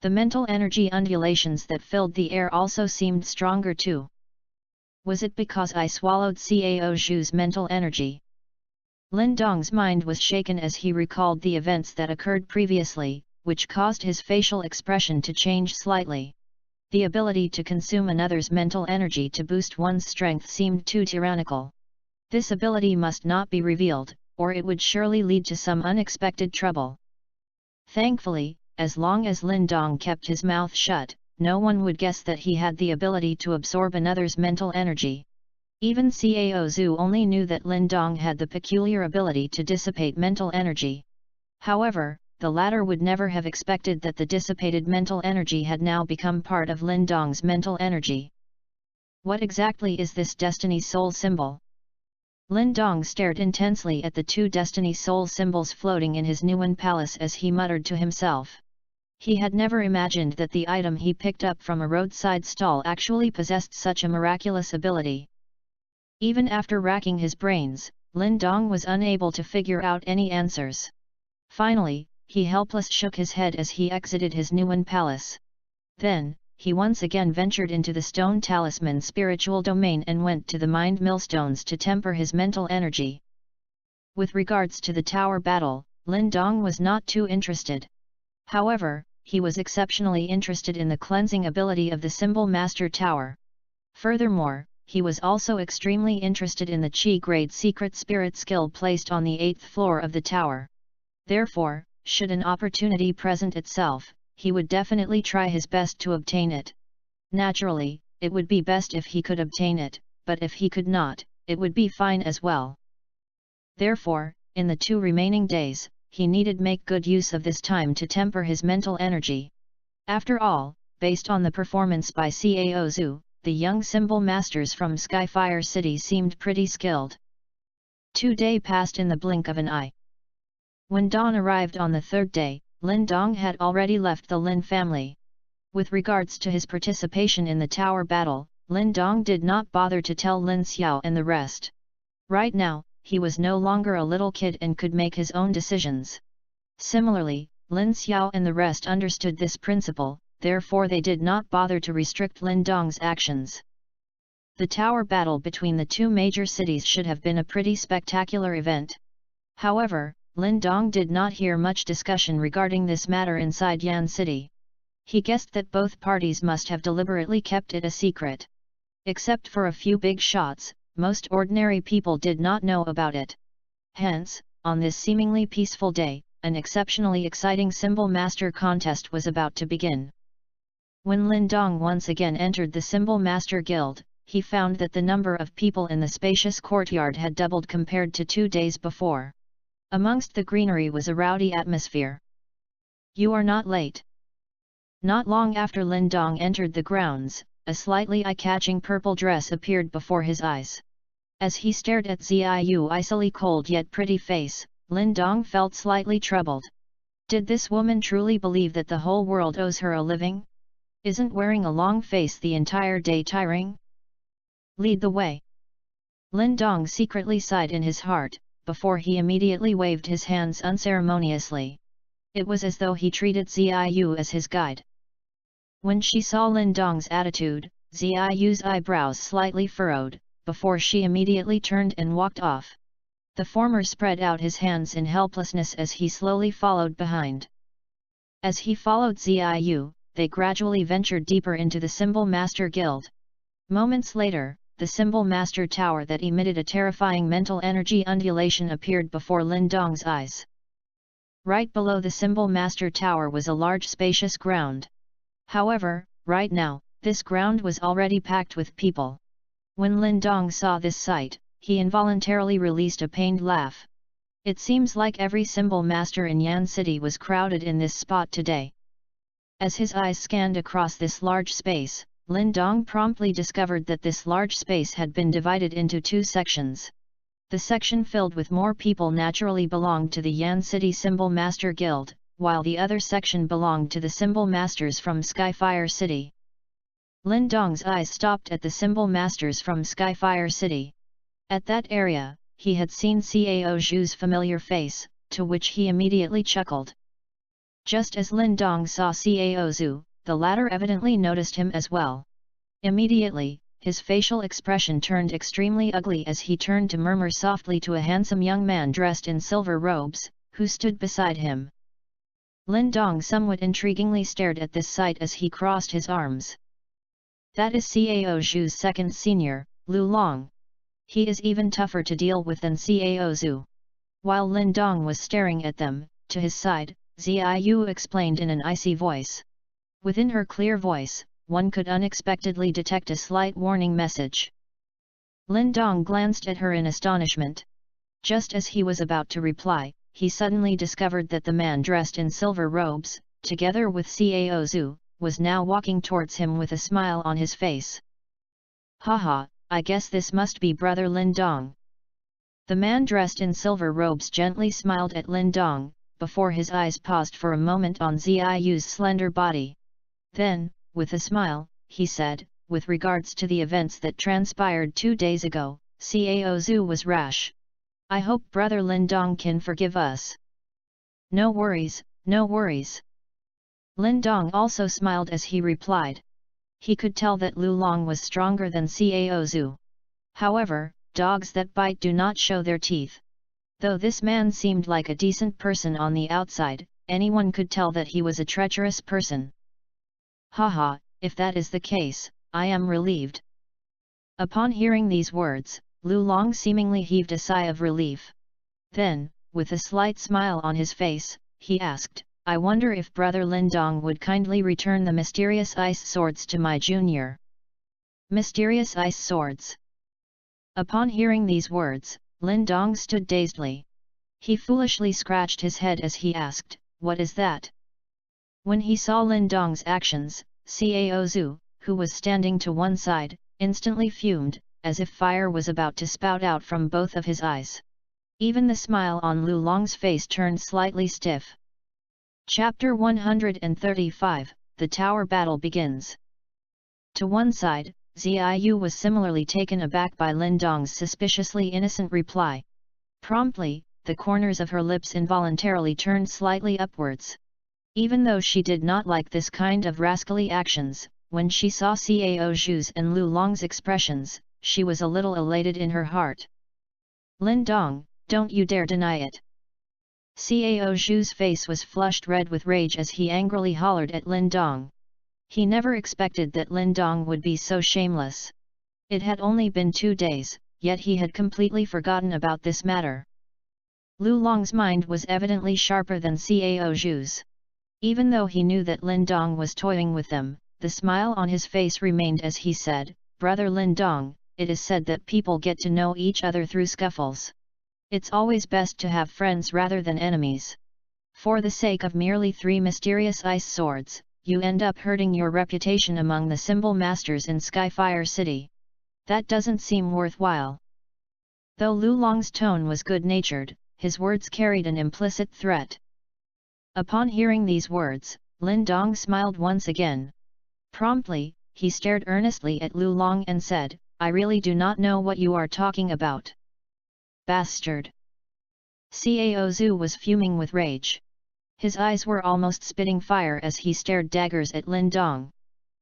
[SPEAKER 1] The mental energy undulations that filled the air also seemed stronger too. Was it because I swallowed Cao Zhu's mental energy? Lin Dong's mind was shaken as he recalled the events that occurred previously, which caused his facial expression to change slightly. The ability to consume another's mental energy to boost one's strength seemed too tyrannical. This ability must not be revealed, or it would surely lead to some unexpected trouble. Thankfully, as long as Lin Dong kept his mouth shut, no one would guess that he had the ability to absorb another's mental energy. Even Cao Zhu only knew that Lin Dong had the peculiar ability to dissipate mental energy. However, the latter would never have expected that the dissipated mental energy had now become part of Lin Dong's mental energy. What exactly is this Destiny Soul symbol? Lin Dong stared intensely at the 2 Destiny Soul symbols floating in his Nuan Palace as he muttered to himself. He had never imagined that the item he picked up from a roadside stall actually possessed such a miraculous ability. Even after racking his brains, Lin Dong was unable to figure out any answers. Finally, he helpless shook his head as he exited his Nuan Palace. Then, he once again ventured into the Stone Talisman spiritual domain and went to the Mind Millstones to temper his mental energy. With regards to the tower battle, Lin Dong was not too interested. However, he was exceptionally interested in the cleansing ability of the Symbol Master Tower. Furthermore, he was also extremely interested in the Chi grade secret spirit skill placed on the 8th floor of the tower. Therefore, should an opportunity present itself, he would definitely try his best to obtain it. Naturally, it would be best if he could obtain it, but if he could not, it would be fine as well. Therefore, in the 2 remaining days, he needed make good use of this time to temper his mental energy. After all, based on the performance by Cao Zhu, the young symbol masters from Skyfire City seemed pretty skilled. 2 days passed in the blink of an eye. When dawn arrived on the 3rd day, Lin Dong had already left the Lin family. With regards to his participation in the tower battle, Lin Dong did not bother to tell Lin Xiao and the rest. Right now, he was no longer a little kid and could make his own decisions. Similarly, Lin Xiao and the rest understood this principle, therefore they did not bother to restrict Lin Dong's actions. The tower battle between the 2 major cities should have been a pretty spectacular event. However, Lin Dong did not hear much discussion regarding this matter inside Yan City. He guessed that both parties must have deliberately kept it a secret. Except for a few big shots, most ordinary people did not know about it. Hence, on this seemingly peaceful day, an exceptionally exciting symbol master contest was about to begin. When Lin Dong once again entered the Symbol Master Guild, he found that the number of people in the spacious courtyard had doubled compared to 2 days before. Amongst the greenery was a rowdy atmosphere. "You are not late." Not long after Lin Dong entered the grounds, a slightly eye-catching purple dress appeared before his eyes. As he stared at Ziyu icily cold yet pretty face, Lin Dong felt slightly troubled. Did this woman truly believe that the whole world owes her a living? Isn't wearing a long face the entire day tiring? Lead the way. Lin Dong secretly sighed in his heart, before he immediately waved his hands unceremoniously. It was as though he treated Ziyu as his guide. When she saw Lin Dong's attitude, Ziyu's eyebrows slightly furrowed, before she immediately turned and walked off. The former spread out his hands in helplessness as he slowly followed behind. As he followed Ziyu, they gradually ventured deeper into the Symbol Master Guild. Moments later, the Symbol Master Tower that emitted a terrifying mental energy undulation appeared before Lin Dong's eyes. Right below the Symbol Master Tower was a large spacious ground. However, right now, this ground was already packed with people. When Lin Dong saw this sight, he involuntarily released a pained laugh. It seems like every symbol master in Yan City was crowded in this spot today. As his eyes scanned across this large space, Lin Dong promptly discovered that this large space had been divided into 2 sections. The section filled with more people naturally belonged to the Yan City Symbol Master Guild, while the other section belonged to the Symbol Masters from Skyfire City. Lin Dong's eyes stopped at the Symbol Masters from Skyfire City. At that area, he had seen Cao Zhu's familiar face, to which he immediately chuckled. Just as Lin Dong saw Cao Zhu, the latter evidently noticed him as well. Immediately, his facial expression turned extremely ugly as he turned to murmur softly to a handsome young man dressed in silver robes, who stood beside him. Lin Dong somewhat intriguingly stared at this sight as he crossed his arms. That is Cao Zhu's second senior, Lu Long. He is even tougher to deal with than Cao Zhu. While Lin Dong was staring at them, to his side, Ziyu explained in an icy voice. Within her clear voice, one could unexpectedly detect a slight warning message. Lin Dong glanced at her in astonishment. Just as he was about to reply, he suddenly discovered that the man dressed in silver robes, together with Cao Zhu, was now walking towards him with a smile on his face. "Haha, I guess this must be brother Lin Dong." The man dressed in silver robes gently smiled at Lin Dong, before his eyes paused for a moment on Ziyu's slender body. Then, with a smile, he said, "With regards to the events that transpired 2 days ago, Cao Zhu was rash. I hope brother Lin Dong can forgive us." "No worries, no worries." Lin Dong also smiled as he replied. He could tell that Lu Long was stronger than Cao Zhu. However, dogs that bite do not show their teeth. Though this man seemed like a decent person on the outside, anyone could tell that he was a treacherous person. "Haha, if that is the case, I am relieved." Upon hearing these words, Lu Long seemingly heaved a sigh of relief. Then, with a slight smile on his face, he asked, I wonder if Brother Lindong would kindly return the mysterious ice swords to my junior. Mysterious ice swords. Upon hearing these words, Lindong stood dazedly. He foolishly scratched his head as he asked, what is that? When he saw Lindong's actions, Cao Zhu, who was standing to one side, instantly fumed, as if fire was about to spout out from both of his eyes. Even the smile on Lu Long's face turned slightly stiff. Chapter 135, The Tower Battle Begins. To one side, Ziyu was similarly taken aback by Lindong's suspiciously innocent reply. Promptly, the corners of her lips involuntarily turned slightly upwards. Even though she did not like this kind of rascally actions, when she saw Cao Zhu's and Lu Long's expressions, she was a little elated in her heart. Lindong, don't you dare deny it! Cao Zhu's face was flushed red with rage as he angrily hollered at Lindong. He never expected that Lindong would be so shameless. It had only been 2 days, yet he had completely forgotten about this matter. Lu Long's mind was evidently sharper than Cao Zhu's. Even though he knew that Lindong was toying with them, the smile on his face remained as he said, Brother Lindong, it is said that people get to know each other through scuffles. It's always best to have friends rather than enemies. For the sake of merely 3 mysterious ice swords, you end up hurting your reputation among the symbol masters in Skyfire City. That doesn't seem worthwhile. Though Lu Long's tone was good-natured, his words carried an implicit threat. Upon hearing these words, Lindong smiled once again. Promptly, he stared earnestly at Lu Long and said, I really do not know what you are talking about. Bastard! Cao Zhu was fuming with rage. His eyes were almost spitting fire as he stared daggers at Lindong.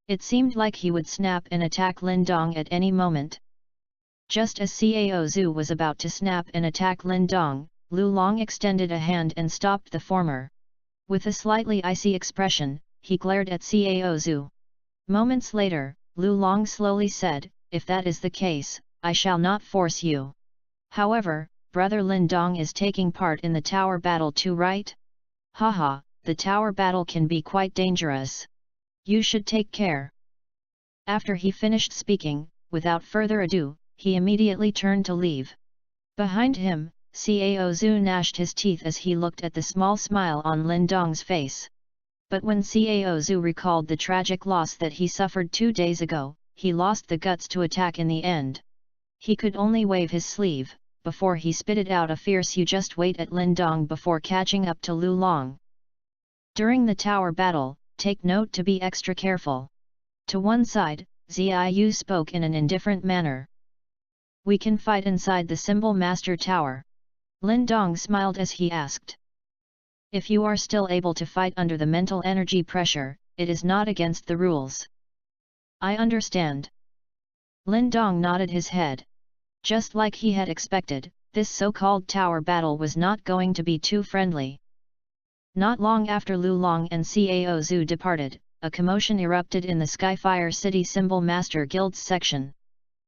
[SPEAKER 1] It seemed like he would snap and attack Lindong at any moment. Just as Cao Zhu was about to snap and attack Lindong, Lu Long extended a hand and stopped the former. With a slightly icy expression, he glared at Cao Zhu. Moments later, Lu Long slowly said, if that is the case, I shall not force you. However, Brother Lindong is taking part in the tower battle too, right? Haha, the tower battle can be quite dangerous. You should take care. After he finished speaking, without further ado, he immediately turned to leave. Behind him, Cao Zhu gnashed his teeth as he looked at the small smile on Lindong's face. But when Cao Zhu recalled the tragic loss that he suffered 2 days ago, he lost the guts to attack in the end. He could only wave his sleeve, before he spitted out a fierce "You just wait" at Lindong before catching up to Lu Long. During the tower battle, take note to be extra careful. To one side, Ziyu spoke in an indifferent manner. We can fight inside the Symbol Master Tower. Lindong smiled as he asked. If you are still able to fight under the mental energy pressure, it is not against the rules. I understand. Lindong nodded his head. Just like he had expected, this so-called tower battle was not going to be too friendly. Not long after Lu Long and Cao Zhu departed, a commotion erupted in the Skyfire City Symbol Master Guild's section.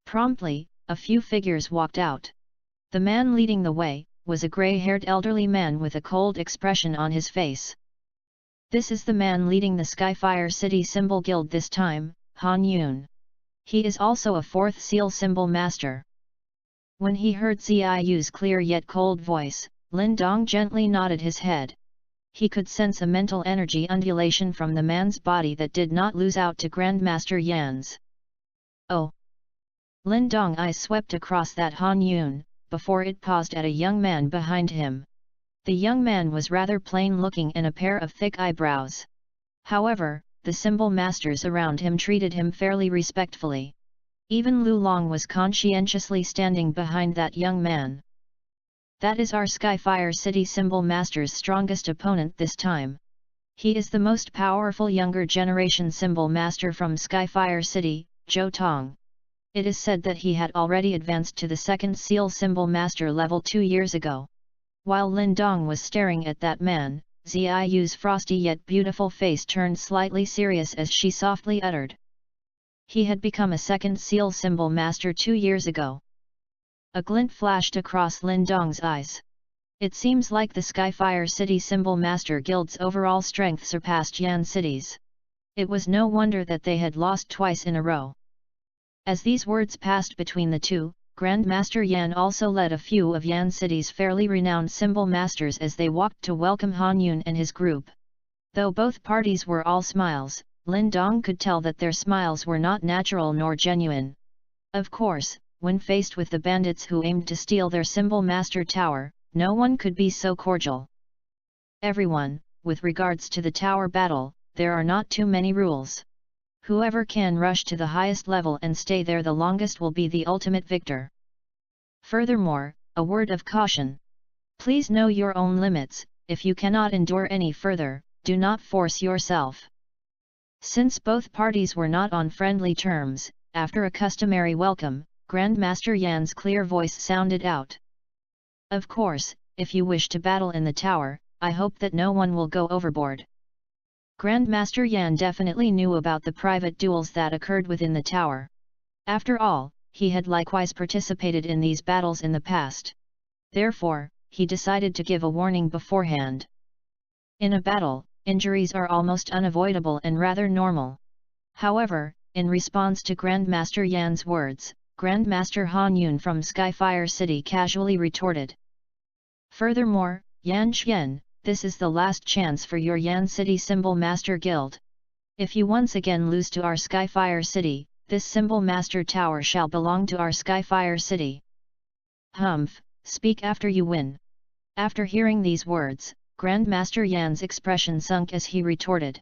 [SPEAKER 1] Promptly, a few figures walked out. The man leading the way was a grey-haired elderly man with a cold expression on his face. This is the man leading the Skyfire City Symbol Guild this time, Han Yun. He is also a 4th Seal Symbol Master. When he heard Ziyu's clear yet cold voice, Lindong gently nodded his head. He could sense a mental energy undulation from the man's body that did not lose out to Grandmaster Yan's. Oh! Lindong's eyes swept across that Han Yun, before it paused at a young man behind him. The young man was rather plain-looking and a pair of thick eyebrows. However, the symbol masters around him treated him fairly respectfully. Even Lu Long was conscientiously standing behind that young man. That is our Skyfire City Symbol Master's strongest opponent this time. He is the most powerful younger generation Symbol Master from Skyfire City, Zhou Tong. It is said that he had already advanced to the 2nd Seal Symbol Master level 2 years ago. While Lindong was staring at that man, Ziyu's frosty yet beautiful face turned slightly serious as she softly uttered. He had become a 2nd Seal Symbol Master 2 years ago. A glint flashed across Lindong's eyes. It seems like the Skyfire City Symbol Master Guild's overall strength surpassed Yan City's. It was no wonder that they had lost twice in a row. As these words passed between the two, Grandmaster Yan also led a few of Yan City's fairly renowned symbol masters as they walked to welcome Han Yun and his group. Though both parties were all smiles, Lin Dong could tell that their smiles were not natural nor genuine. Of course, when faced with the bandits who aimed to steal their symbol master tower, no one could be so cordial. Everyone, with regards to the tower battle, there are not too many rules. Whoever can rush to the highest level and stay there the longest will be the ultimate victor. Furthermore, a word of caution. Please know your own limits. If you cannot endure any further, do not force yourself. Since both parties were not on friendly terms, after a customary welcome, Grandmaster Yan's clear voice sounded out. Of course, if you wish to battle in the tower, I hope that no one will go overboard. Grandmaster Yan definitely knew about the private duels that occurred within the tower. After all, he had likewise participated in these battles in the past. Therefore, he decided to give a warning beforehand. In a battle, injuries are almost unavoidable and rather normal. However, in response to Grandmaster Yan's words, Grandmaster Han Yun from Skyfire City casually retorted. Furthermore, Yan Qian, this is the last chance for your Yan City Symbol Master Guild. If you once again lose to our Skyfire City, this Symbol Master Tower shall belong to our Skyfire City. Humph, speak after you win. After hearing these words, Grandmaster Yan's expression sunk as he retorted.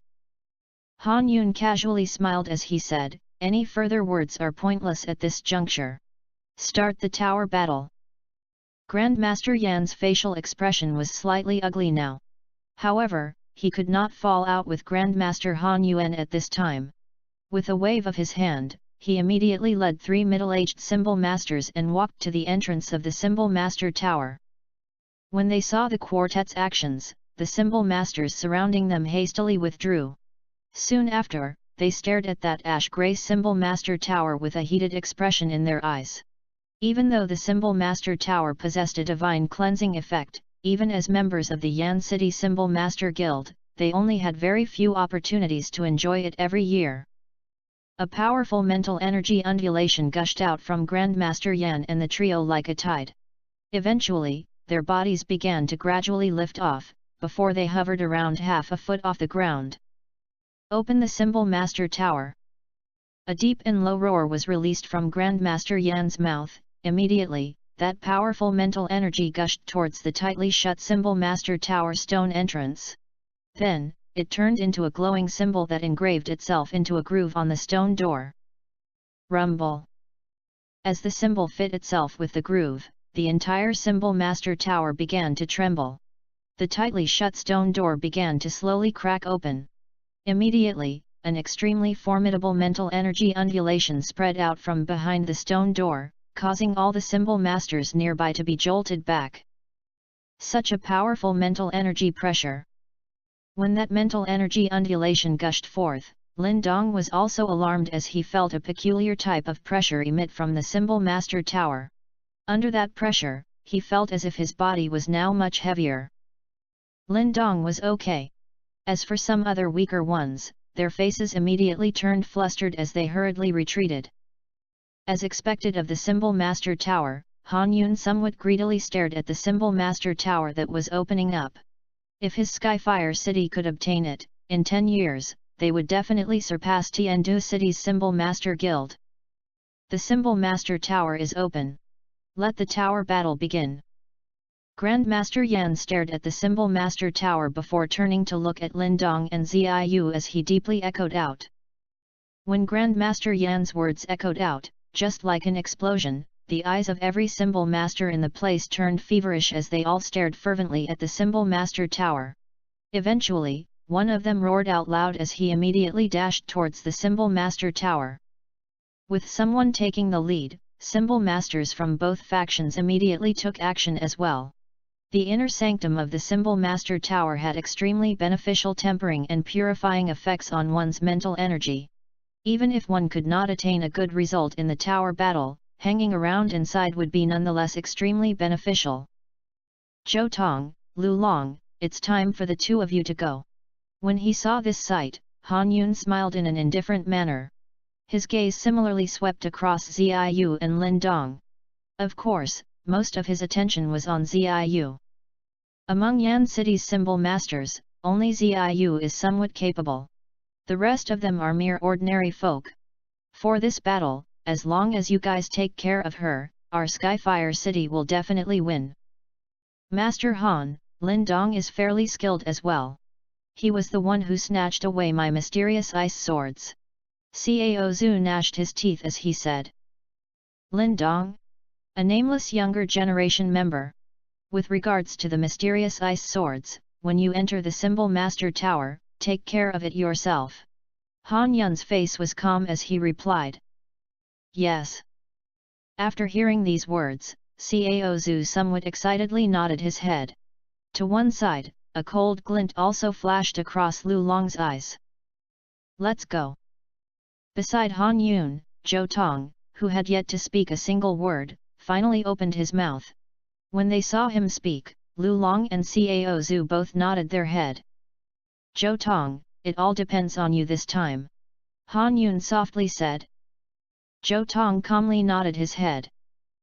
[SPEAKER 1] Han Yun casually smiled as he said, any further words are pointless at this juncture. Start the tower battle. Grandmaster Yan's facial expression was slightly ugly now. However, he could not fall out with Grandmaster Han Yuan at this time. With a wave of his hand, he immediately led 3 middle-aged symbol masters and walked to the entrance of the symbol master tower. When they saw the quartet's actions, the symbol masters surrounding them hastily withdrew. Soon after, they stared at that ash-grey symbol master tower with a heated expression in their eyes. Even though the Symbol Master Tower possessed a divine cleansing effect, even as members of the Yan City Symbol Master Guild, they only had very few opportunities to enjoy it every year. A powerful mental energy undulation gushed out from Grandmaster Yan and the trio like a tide. Eventually, their bodies began to gradually lift off, before they hovered around half a foot off the ground. Open the Symbol Master Tower. A deep and low roar was released from Grandmaster Yan's mouth. Immediately, that powerful mental energy gushed towards the tightly shut Symbol Master Tower stone entrance. Then, it turned into a glowing symbol that engraved itself into a groove on the stone door. Rumble. As the symbol fit itself with the groove, the entire Symbol Master Tower began to tremble. The tightly shut stone door began to slowly crack open. Immediately, an extremely formidable mental energy undulation spread out from behind the stone door, causing all the symbol masters nearby to be jolted back. Such a powerful mental energy pressure. When that mental energy undulation gushed forth, Lin Dong was also alarmed as he felt a peculiar type of pressure emit from the Symbol Master Tower. Under that pressure, he felt as if his body was now much heavier. Lin Dong was okay. As for some other weaker ones, their faces immediately turned flustered as they hurriedly retreated. As expected of the Symbol Master Tower, Han Yun somewhat greedily stared at the Symbol Master Tower that was opening up. If his Skyfire City could obtain it, in 10 years, they would definitely surpass Tiandu City's Symbol Master Guild. The Symbol Master Tower is open. Let the tower battle begin. Grandmaster Yan stared at the Symbol Master Tower before turning to look at Lin Dong and Ziyu as he deeply echoed out. When Grandmaster Yan's words echoed out, just like an explosion, the eyes of every symbol master in the place turned feverish as they all stared fervently at the Symbol Master Tower. Eventually, one of them roared out loud as he immediately dashed towards the Symbol Master Tower. With someone taking the lead, symbol masters from both factions immediately took action as well. The inner sanctum of the Symbol Master Tower had extremely beneficial tempering and purifying effects on one's mental energy. Even if one could not attain a good result in the tower battle, hanging around inside would be nonetheless extremely beneficial. Zhou Tong, Lu Long, it's time for the two of you to go. When he saw this sight, Han Yun smiled in an indifferent manner. His gaze similarly swept across Ziyu and Lin Dong. Of course, most of his attention was on Ziyu. Among Yan City's symbol masters, only Ziyu is somewhat capable. The rest of them are mere ordinary folk. For this battle, as long as you guys take care of her, our Skyfire City will definitely win. Master Han, Lin Dong is fairly skilled as well. He was the one who snatched away my mysterious ice swords. Cao Zhu gnashed his teeth as he said. Lin Dong? A nameless younger generation member. With regards to the mysterious ice swords, when you enter the Symbol Master Tower, take care of it yourself. Han Yun's face was calm as he replied. Yes. After hearing these words, Cao Zhu somewhat excitedly nodded his head. To one side, a cold glint also flashed across Lu Long's eyes. Let's go. Beside Han Yun, Zhou Tong, who had yet to speak a single word, finally opened his mouth. When they saw him speak, Lu Long and Cao Zhu both nodded their head. Zhou Tong, it all depends on you this time. Han Yun softly said. Zhou Tong calmly nodded his head.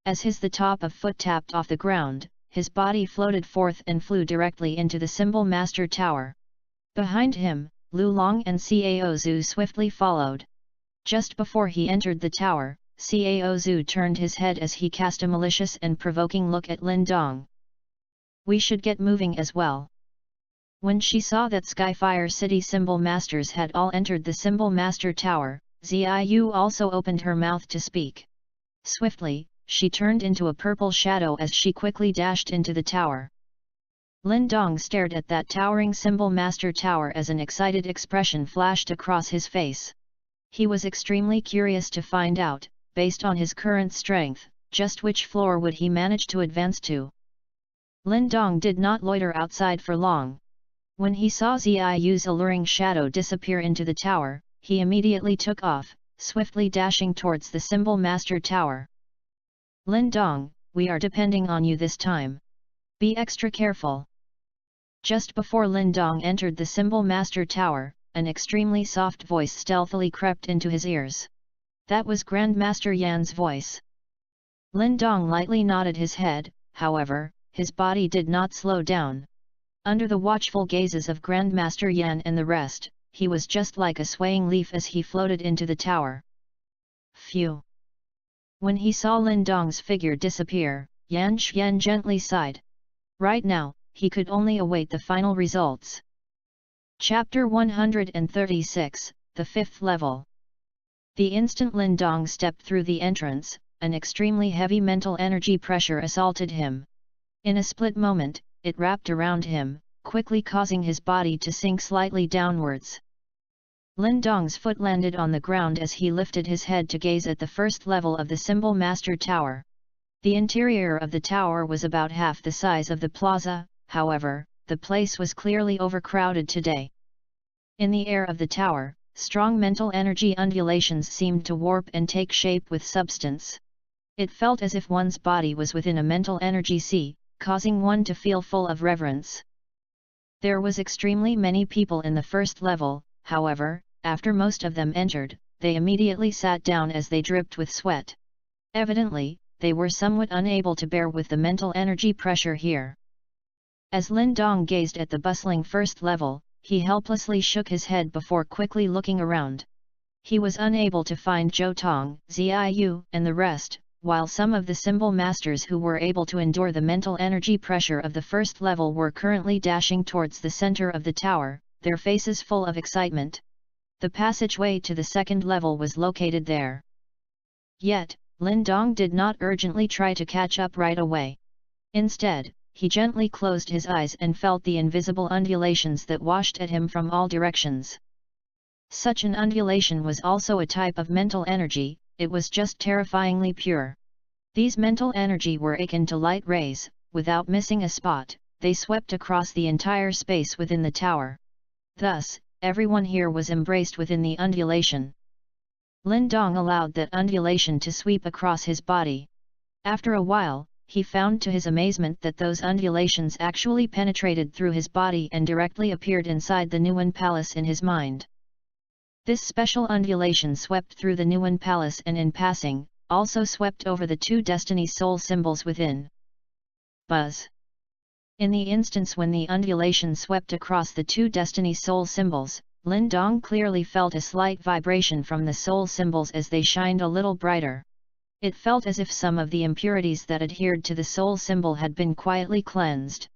[SPEAKER 1] As the top of foot tapped off the ground, his body floated forth and flew directly into the Symbol Master Tower. Behind him, Lu Long and Cao Zhu swiftly followed. Just before he entered the tower, Cao Zhu turned his head as he cast a malicious and provoking look at Lin Dong. We should get moving as well. When she saw that Skyfire City Symbol Masters had all entered the Symbol Master Tower, Ziyu also opened her mouth to speak. Swiftly, she turned into a purple shadow as she quickly dashed into the tower. Lin Dong stared at that towering Symbol Master Tower as an excited expression flashed across his face. He was extremely curious to find out, based on his current strength, just which floor would he manage to advance to. Lin Dong did not loiter outside for long. When he saw Ziyu's alluring shadow disappear into the tower, he immediately took off, swiftly dashing towards the Symbol Master Tower. Lin Dong, we are depending on you this time. Be extra careful. Just before Lin Dong entered the Symbol Master Tower, an extremely soft voice stealthily crept into his ears. That was Grandmaster Yan's voice. Lin Dong lightly nodded his head, however, his body did not slow down. Under the watchful gazes of Grandmaster Yan and the rest, he was just like a swaying leaf as he floated into the tower. Phew! When he saw Lin Dong's figure disappear, Yan Xian gently sighed. Right now, he could only await the final results. Chapter 136, the 5th level. The instant Lin Dong stepped through the entrance, an extremely heavy mental energy pressure assaulted him. In a split moment, it wrapped around him, quickly causing his body to sink slightly downwards. Lin Dong's foot landed on the ground as he lifted his head to gaze at the first level of the Symbol Master Tower. The interior of the tower was about half the size of the plaza, however, the place was clearly overcrowded today. In the air of the tower, strong mental energy undulations seemed to warp and take shape with substance. It felt as if one's body was within a mental energy sea, causing one to feel full of reverence. There was extremely many people in the first level, however, after most of them entered, they immediately sat down as they dripped with sweat. Evidently, they were somewhat unable to bear with the mental energy pressure here. As Lin Dong gazed at the bustling first level, he helplessly shook his head before quickly looking around. He was unable to find Zhou Tong, Ziyu, and the rest, while some of the symbol masters who were able to endure the mental energy pressure of the first level were currently dashing towards the center of the tower, their faces full of excitement. The passageway to the second level was located there. Yet, Lin Dong did not urgently try to catch up right away. Instead, he gently closed his eyes and felt the invisible undulations that washed at him from all directions. Such an undulation was also a type of mental energy, it was just terrifyingly pure. These mental energy were akin to light rays, without missing a spot, they swept across the entire space within the tower. Thus, everyone here was embraced within the undulation. Lin Dong allowed that undulation to sweep across his body. After a while, he found to his amazement that those undulations actually penetrated through his body and directly appeared inside the Nuan Palace in his mind. This special undulation swept through the Nuan Palace and in passing, also swept over the two destiny soul symbols within. Buzz! In the instance when the undulation swept across the two destiny soul symbols, Lin Dong clearly felt a slight vibration from the soul symbols as they shined a little brighter. It felt as if some of the impurities that adhered to the soul symbol had been quietly cleansed.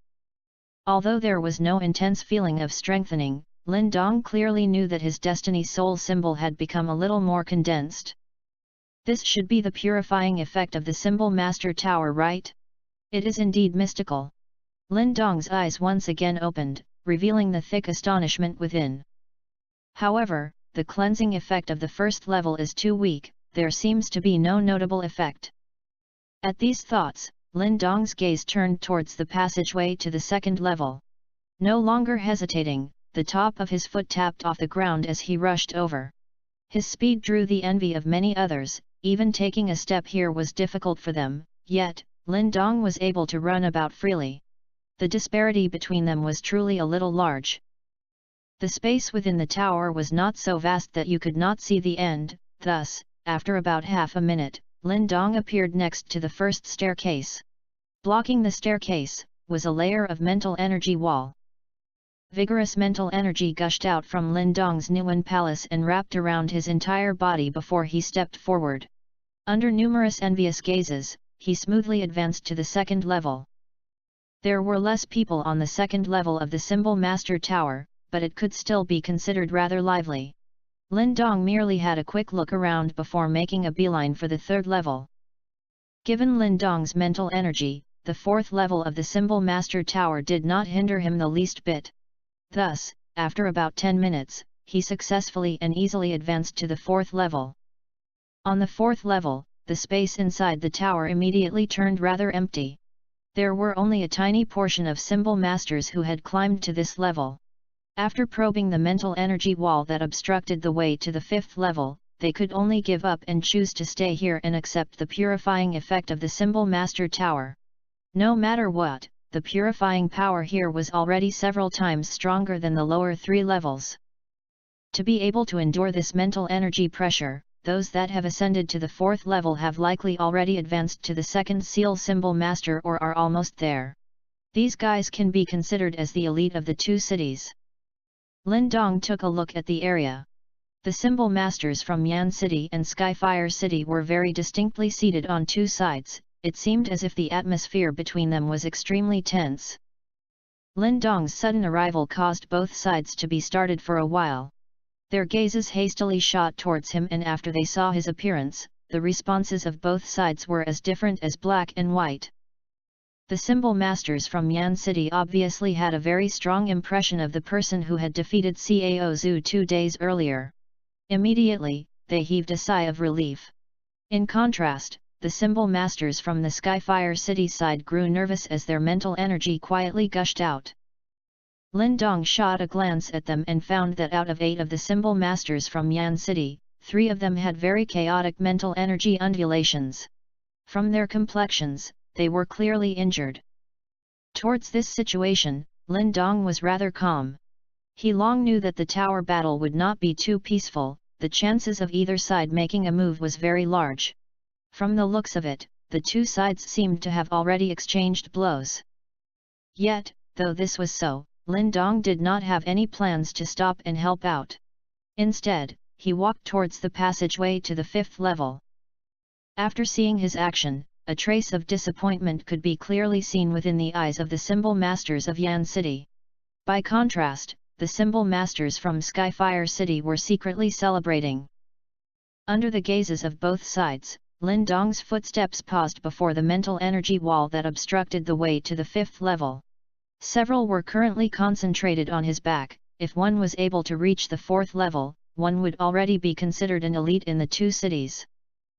[SPEAKER 1] Although there was no intense feeling of strengthening, Lin Dong clearly knew that his destiny soul symbol had become a little more condensed. This should be the purifying effect of the symbol master tower, right? It is indeed mystical. Lin Dong's eyes once again opened, revealing the thick astonishment within. However, the cleansing effect of the first level is too weak, there seems to be no notable effect. At these thoughts, Lin Dong's gaze turned towards the passageway to the second level. No longer hesitating, the top of his foot tapped off the ground as he rushed over. His speed drew the envy of many others, even taking a step here was difficult for them, yet, Lin Dong was able to run about freely. The disparity between them was truly a little large. The space within the tower was not so vast that you could not see the end, thus, after about half a minute, Lin Dong appeared next to the first staircase. Blocking the staircase, was a layer of mental energy wall. Vigorous mental energy gushed out from Lin Dong's Nuan Palace and wrapped around his entire body before he stepped forward. Under numerous envious gazes, he smoothly advanced to the second level. There were less people on the second level of the Symbol Master Tower, but it could still be considered rather lively. Lin Dong merely had a quick look around before making a beeline for the third level. Given Lin Dong's mental energy, the fourth level of the Symbol Master Tower did not hinder him the least bit. Thus, after about 10 minutes, he successfully and easily advanced to the fourth level. On the fourth level, the space inside the tower immediately turned rather empty. There were only a tiny portion of Symbol Masters who had climbed to this level. After probing the mental energy wall that obstructed the way to the fifth level, they could only give up and choose to stay here and accept the purifying effect of the Symbol Master Tower. No matter what, the purifying power here was already several times stronger than the lower three levels. To be able to endure this mental energy pressure, those that have ascended to the fourth level have likely already advanced to the second seal Symbol Master or are almost there. These guys can be considered as the elite of the two cities. Lin Dong took a look at the area. The Symbol Masters from Yan City and Skyfire City were very distinctly seated on two sides. It seemed as if the atmosphere between them was extremely tense. Lin Dong's sudden arrival caused both sides to be started for a while. Their gazes hastily shot towards him, and after they saw his appearance, the responses of both sides were as different as black and white. The Symbol Masters from Yan City obviously had a very strong impression of the person who had defeated Cao Zhu 2 days earlier. Immediately, they heaved a sigh of relief. In contrast, the Symbol Masters from the Skyfire City side grew nervous as their mental energy quietly gushed out. Lin Dong shot a glance at them and found that out of 8 of the Symbol Masters from Yan City, 3 of them had very chaotic mental energy undulations. From their complexions, they were clearly injured. Towards this situation, Lin Dong was rather calm. He long knew that the tower battle would not be too peaceful, the chances of either side making a move was very large. From the looks of it, the two sides seemed to have already exchanged blows. Yet, though this was so, Lin Dong did not have any plans to stop and help out. Instead, he walked towards the passageway to the fifth level. After seeing his action, a trace of disappointment could be clearly seen within the eyes of the Symbol Masters of Yan City. By contrast, the Symbol Masters from Skyfire City were secretly celebrating. Under the gazes of both sides, Lin Dong's footsteps paused before the mental energy wall that obstructed the way to the fifth level. Several were currently concentrated on his back. If one was able to reach the fourth level, one would already be considered an elite in the two cities.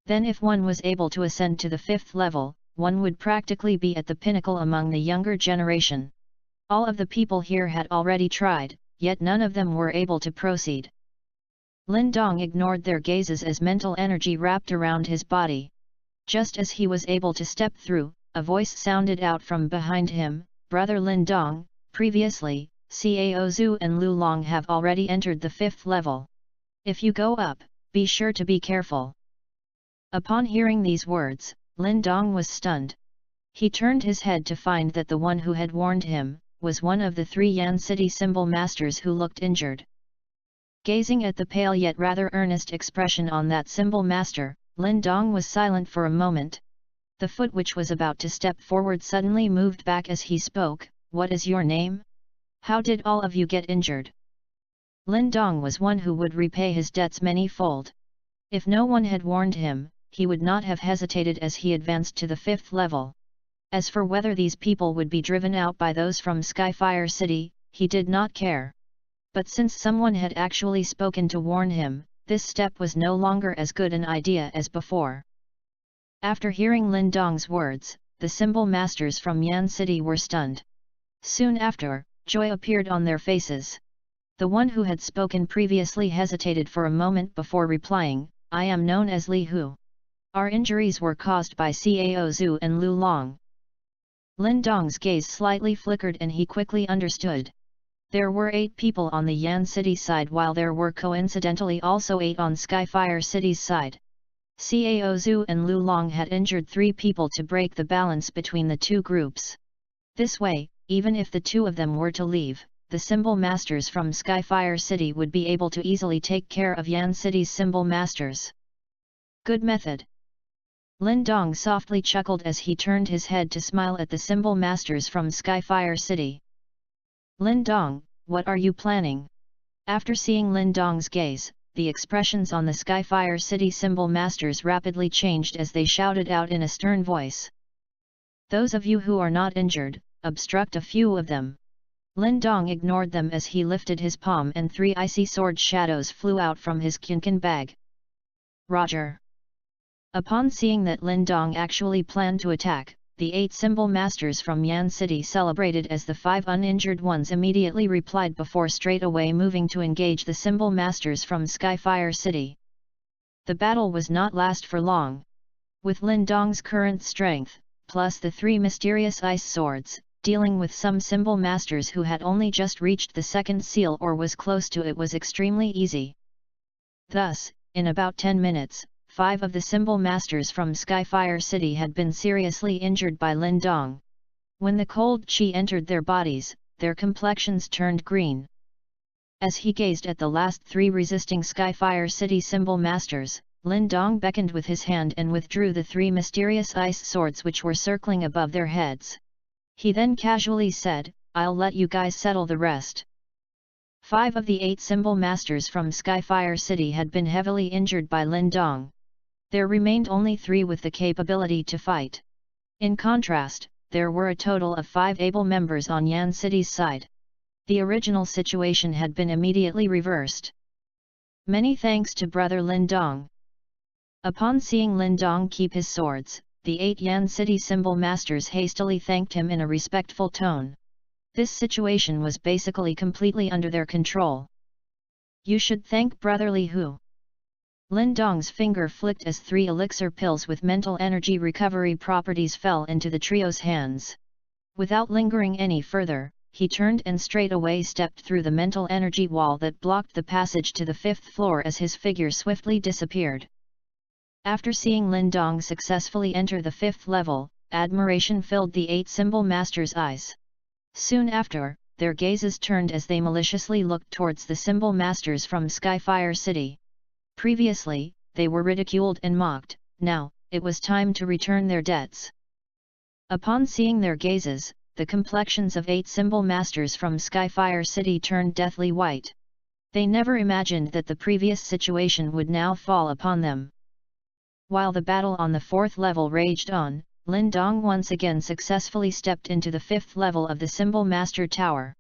[SPEAKER 1] Then if one was able to ascend to the fifth level, one would practically be at the pinnacle among the younger generation. All of the people here had already tried, yet none of them were able to proceed. Lin Dong ignored their gazes as mental energy wrapped around his body. Just as he was able to step through, a voice sounded out from behind him, "Brother Lin Dong, previously, Cao Zhu and Lu Long have already entered the 5th level. If you go up, be sure to be careful." Upon hearing these words, Lin Dong was stunned. He turned his head to find that the one who had warned him was one of the 3 Yan City symbol masters who looked injured. Gazing at the pale yet rather earnest expression on that symbol master, Lin Dong was silent for a moment. The foot which was about to step forward suddenly moved back as he spoke. "What is your name? How did all of you get injured?" Lin Dong was one who would repay his debts many-fold. If no one had warned him, he would not have hesitated as he advanced to the 5th level. As for whether these people would be driven out by those from Skyfire City, he did not care. But since someone had actually spoken to warn him, this step was no longer as good an idea as before. After hearing Lin Dong's words, the symbol masters from Yan City were stunned. Soon after, joy appeared on their faces. The one who had spoken previously hesitated for a moment before replying, "I am known as Li Hu. Our injuries were caused by Cao Zhu and Lu Long." Lin Dong's gaze slightly flickered and he quickly understood. There were 8 people on the Yan City side while there were coincidentally also 8 on Skyfire City's side. Cao Zhu and Lu Long had injured 3 people to break the balance between the 2 groups. This way, even if the 2 of them were to leave, the symbol masters from Skyfire City would be able to easily take care of Yan City's symbol masters. Good method. Lin Dong softly chuckled as he turned his head to smile at the symbol masters from Skyfire City. "Lin Dong, what are you planning?" After seeing Lin Dong's gaze, the expressions on the Skyfire City symbol masters rapidly changed as they shouted out in a stern voice. "Those of you who are not injured, obstruct a few of them." Lin Dong ignored them as he lifted his palm and 3 icy sword shadows flew out from his Qian bag. "Roger." Upon seeing that Lin Dong actually planned to attack, the 8 symbol masters from Yan City celebrated as the 5 uninjured ones immediately replied before straight away moving to engage the symbol masters from Skyfire City. The battle was not last for long. With Lin Dong's current strength, plus the 3 mysterious ice swords, dealing with some symbol masters who had only just reached the 2nd seal or was close to it was extremely easy. Thus, in about 10 minutes, 5 of the symbol masters from Skyfire City had been seriously injured by Lin Dong. When the cold qi entered their bodies, their complexions turned green. As he gazed at the last 3 resisting Skyfire City symbol masters, Lin Dong beckoned with his hand and withdrew the 3 mysterious ice swords which were circling above their heads. He then casually said, "I'll let you guys settle the rest." 5 of the 8 symbol masters from Skyfire City had been heavily injured by Lin Dong. There remained only 3 with the capability to fight. In contrast, there were a total of 5 able members on Yan City's side. The original situation had been immediately reversed. Many thanks to Brother Lin Dong. Upon seeing Lin Dong keep his swords, the 8 Yan City symbol masters hastily thanked him in a respectful tone. This situation was basically completely under their control. "You should thank Brother Li Hu." Lin Dong's finger flicked as 3 elixir pills with mental energy recovery properties fell into the trio's hands. Without lingering any further, he turned and straight away stepped through the mental energy wall that blocked the passage to the 5th floor as his figure swiftly disappeared. After seeing Lin Dong successfully enter the 5th level, admiration filled the 8 symbol masters' eyes. Soon after, their gazes turned as they maliciously looked towards the symbol masters from Skyfire City. Previously, they were ridiculed and mocked, now, it was time to return their debts. Upon seeing their gazes, the complexions of 8 symbol masters from Skyfire City turned deathly white. They never imagined that the previous situation would now fall upon them. While the battle on the 4th level raged on, Lin Dong once again successfully stepped into the 5th level of the symbol master tower.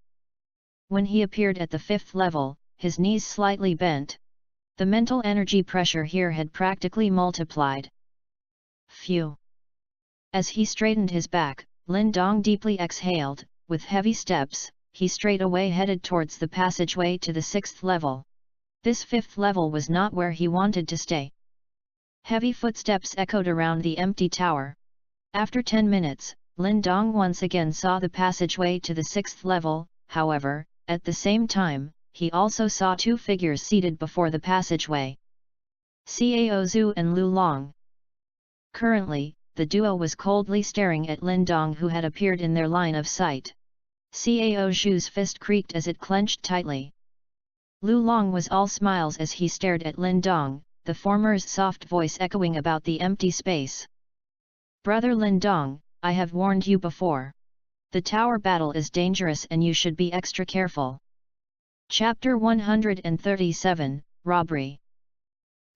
[SPEAKER 1] When he appeared at the 5th level, his knees slightly bent. The mental energy pressure here had practically multiplied. Phew! As he straightened his back, Lin Dong deeply exhaled. With heavy steps, he straight away headed towards the passageway to the 6th level. This 5th level was not where he wanted to stay. Heavy footsteps echoed around the empty tower. After 10 minutes, Lin Dong once again saw the passageway to the 6th level. However, at the same time, he also saw two figures seated before the passageway. Cao Zhu and Lu Long. Currently, the duo was coldly staring at Lin Dong, who had appeared in their line of sight. Cao Zhu's fist creaked as it clenched tightly. Lu Long was all smiles as he stared at Lin Dong, the former's soft voice echoing about the empty space. "Brother Lin Dong, I have warned you before. The tower battle is dangerous and you should be extra careful." Chapter 137, Robbery.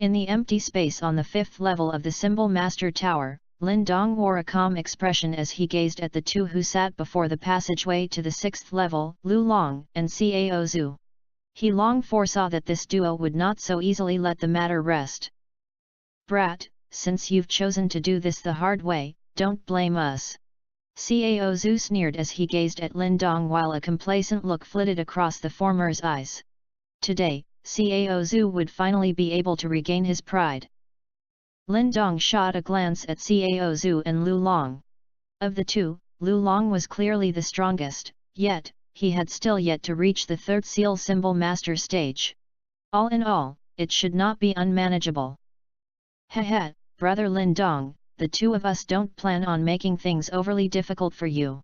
[SPEAKER 1] In the empty space on the 5th level of the Symbol Master Tower, Lin Dong wore a calm expression as he gazed at the two who sat before the passageway to the 6th level, Lu Long and Cao Zhu. He long foresaw that this duo would not so easily let the matter rest. "Brat, since you've chosen to do this the hard way, don't blame us." Cao Zhu sneered as he gazed at Lin Dong while a complacent look flitted across the former's eyes. Today, Cao Zhu would finally be able to regain his pride. Lin Dong shot a glance at Cao Zhu and Lu Long. Of the two, Lu Long was clearly the strongest, yet, he had still yet to reach the 3rd Seal Symbol Master stage. All in all, it should not be unmanageable. "Heh, brother Lin Dong, the two of us don't plan on making things overly difficult for you.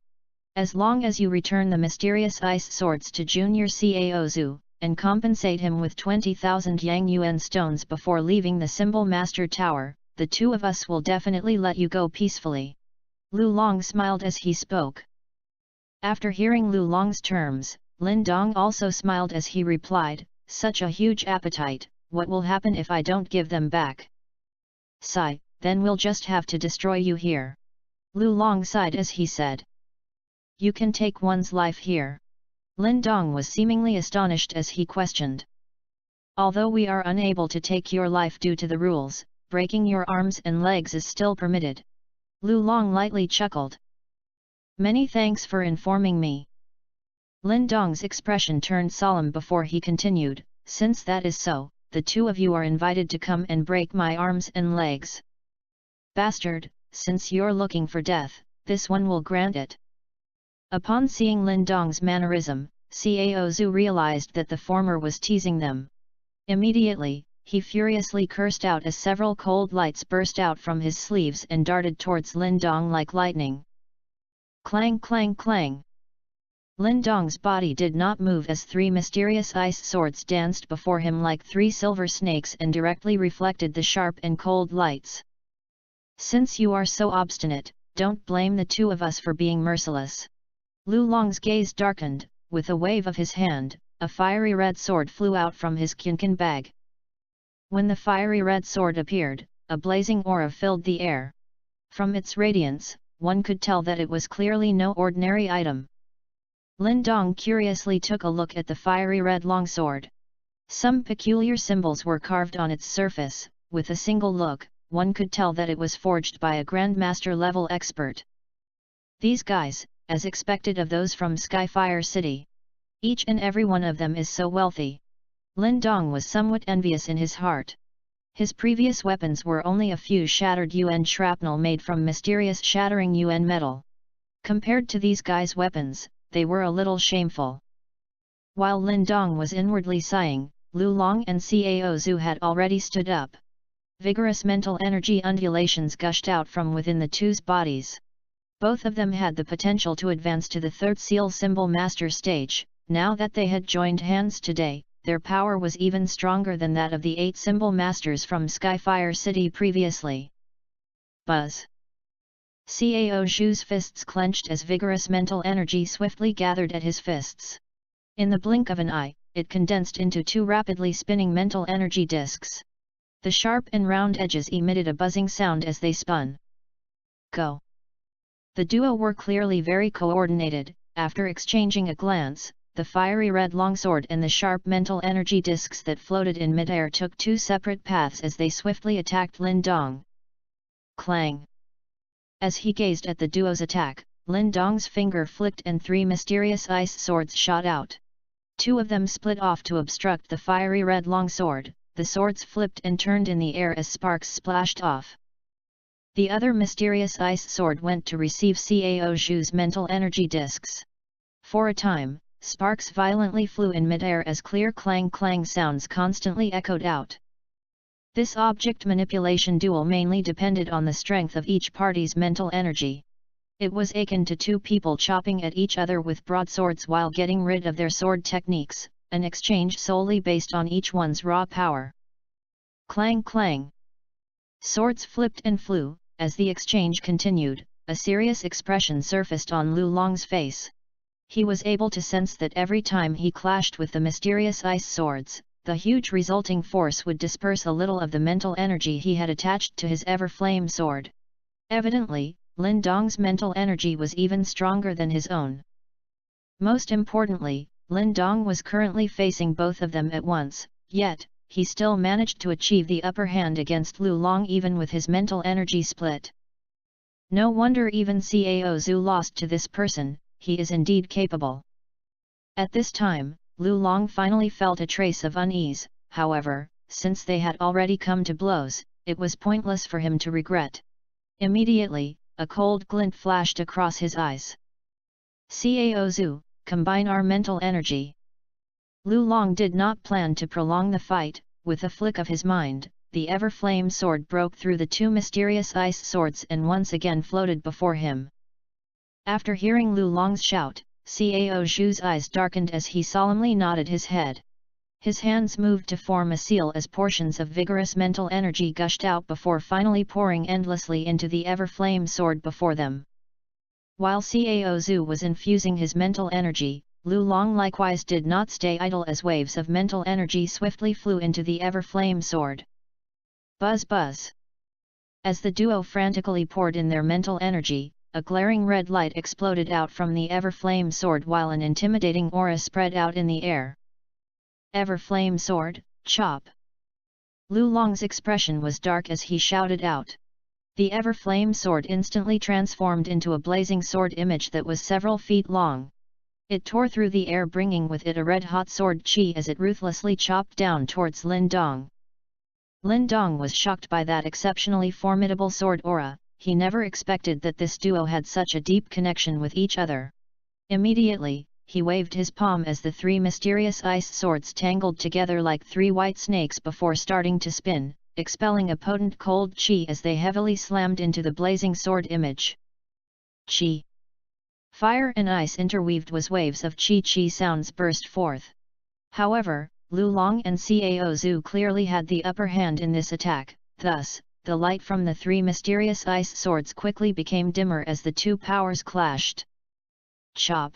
[SPEAKER 1] As long as you return the mysterious ice swords to Junior Cao Zhu, and compensate him with 20,000 Yang Yuan stones before leaving the Symbol Master Tower, the two of us will definitely let you go peacefully." Lu Long smiled as he spoke. After hearing Lu Long's terms, Lin Dong also smiled as he replied, "Such a huge appetite, what will happen if I don't give them back?" "Sigh, then we'll just have to destroy you here." Lu Long sighed as he said. "You can take one's life here?" Lin Dong was seemingly astonished as he questioned. "Although we are unable to take your life due to the rules, breaking your arms and legs is still permitted." Lu Long lightly chuckled. "Many thanks for informing me." Lin Dong's expression turned solemn before he continued, "Since that is so, the two of you are invited to come and break my arms and legs." "Bastard, since you're looking for death, this one will grant it." Upon seeing Lin Dong's mannerism, Cao Zhu realized that the former was teasing them. Immediately, he furiously cursed out as several cold lights burst out from his sleeves and darted towards Lin Dong like lightning. Clang clang clang! Lin Dong's body did not move as 3 mysterious ice swords danced before him like 3 silver snakes and directly reflected the sharp and cold lights. "Since you are so obstinate, don't blame the two of us for being merciless." Lu Long's gaze darkened. With a wave of his hand, a fiery red sword flew out from his Qian bag. When the fiery red sword appeared, a blazing aura filled the air. From its radiance, one could tell that it was clearly no ordinary item. Lin Dong curiously took a look at the fiery red longsword. Some peculiar symbols were carved on its surface. With a single look, one could tell that it was forged by a Grandmaster-level expert. These guys, as expected of those from Skyfire City. Each and every one of them is so wealthy. Lin Dong was somewhat envious in his heart. His previous weapons were only a few shattered Yuan shrapnel made from mysterious shattering Yuan metal. Compared to these guys' weapons, they were a little shameful. While Lin Dong was inwardly sighing, Lu Long and Cao Zhu had already stood up. Vigorous mental energy undulations gushed out from within the two's bodies. Both of them had the potential to advance to the 3rd Seal Symbol Master stage. Now that they had joined hands today, their power was even stronger than that of the 8 Symbol Masters from Skyfire City previously. Buzz! Cao Zhu's fists clenched as vigorous mental energy swiftly gathered at his fists. In the blink of an eye, it condensed into 2 rapidly spinning mental energy discs. The sharp and round edges emitted a buzzing sound as they spun. Go! The duo were clearly very coordinated. After exchanging a glance, the fiery red longsword and the sharp mental energy discs that floated in midair took 2 separate paths as they swiftly attacked Lin Dong. Clang! As he gazed at the duo's attack, Lin Dong's finger flicked and 3 mysterious ice swords shot out. 2 of them split off to obstruct the fiery red longsword. The swords flipped and turned in the air as sparks splashed off. The other mysterious ice sword went to receive Cao Zhu's mental energy discs. For a time, sparks violently flew in midair as clear clang-clang sounds constantly echoed out. This object manipulation duel mainly depended on the strength of each party's mental energy. It was akin to two people chopping at each other with broadswords while getting rid of their sword techniques, an exchange solely based on each one's raw power. Clang clang. Swords flipped and flew. As the exchange continued, a serious expression surfaced on Lu Long's face. He was able to sense that every time he clashed with the mysterious ice swords, the huge resulting force would disperse a little of the mental energy he had attached to his ever-flame sword. Evidently, Lin Dong's mental energy was even stronger than his own. Most importantly, Lin Dong was currently facing both of them at once, yet, he still managed to achieve the upper hand against Lu Long even with his mental energy split. No wonder even Cao Zhu lost to this person, he is indeed capable. At this time, Lu Long finally felt a trace of unease, however, since they had already come to blows, it was pointless for him to regret. Immediately, a cold glint flashed across his eyes. Cao Zhu, combine our mental energy. Lu Long did not plan to prolong the fight. With a flick of his mind, the ever-flame sword broke through the two mysterious ice swords and once again floated before him. After hearing Lu Long's shout, Cao Zhu's eyes darkened as he solemnly nodded his head. His hands moved to form a seal as portions of vigorous mental energy gushed out before finally pouring endlessly into the ever-flame sword before them. While Cao Zhu was infusing his mental energy, Lu Long likewise did not stay idle as waves of mental energy swiftly flew into the ever-flame sword. Buzz buzz. As the duo frantically poured in their mental energy, a glaring red light exploded out from the ever-flame sword while an intimidating aura spread out in the air. Ever-flame sword, chop! Lu Long's expression was dark as he shouted out. The ever-flame sword instantly transformed into a blazing sword image that was several feet long. It tore through the air bringing with it a red-hot sword chi as it ruthlessly chopped down towards Lin Dong. Lin Dong was shocked by that exceptionally formidable sword aura, he never expected that this duo had such a deep connection with each other. Immediately, he waved his palm as the three mysterious ice swords tangled together like three white snakes before starting to spin, expelling a potent cold chi as they heavily slammed into the blazing sword image. Chi! Fire and ice interweaved as waves of chi sounds burst forth. However, Lu Long and Cao Zhu clearly had the upper hand in this attack, thus, the light from the three mysterious ice swords quickly became dimmer as the two powers clashed. Chop!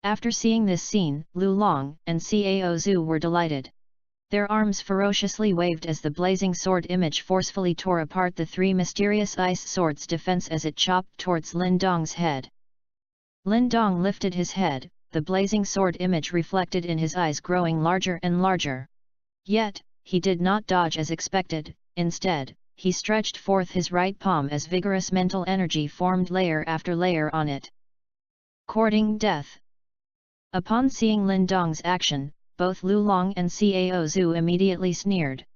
[SPEAKER 1] After seeing this scene, Lu Long and Cao Zhu were delighted. Their arms ferociously waved as the blazing sword image forcefully tore apart the three mysterious ice swords' defense as it chopped towards Lin Dong's head. Lin Dong lifted his head, the blazing sword image reflected in his eyes growing larger and larger. Yet, he did not dodge as expected, instead, he stretched forth his right palm as vigorous mental energy formed layer after layer on it. Courting death. Upon seeing Lin Dong's action, both Lu Long and Cao Zhu immediately sneered.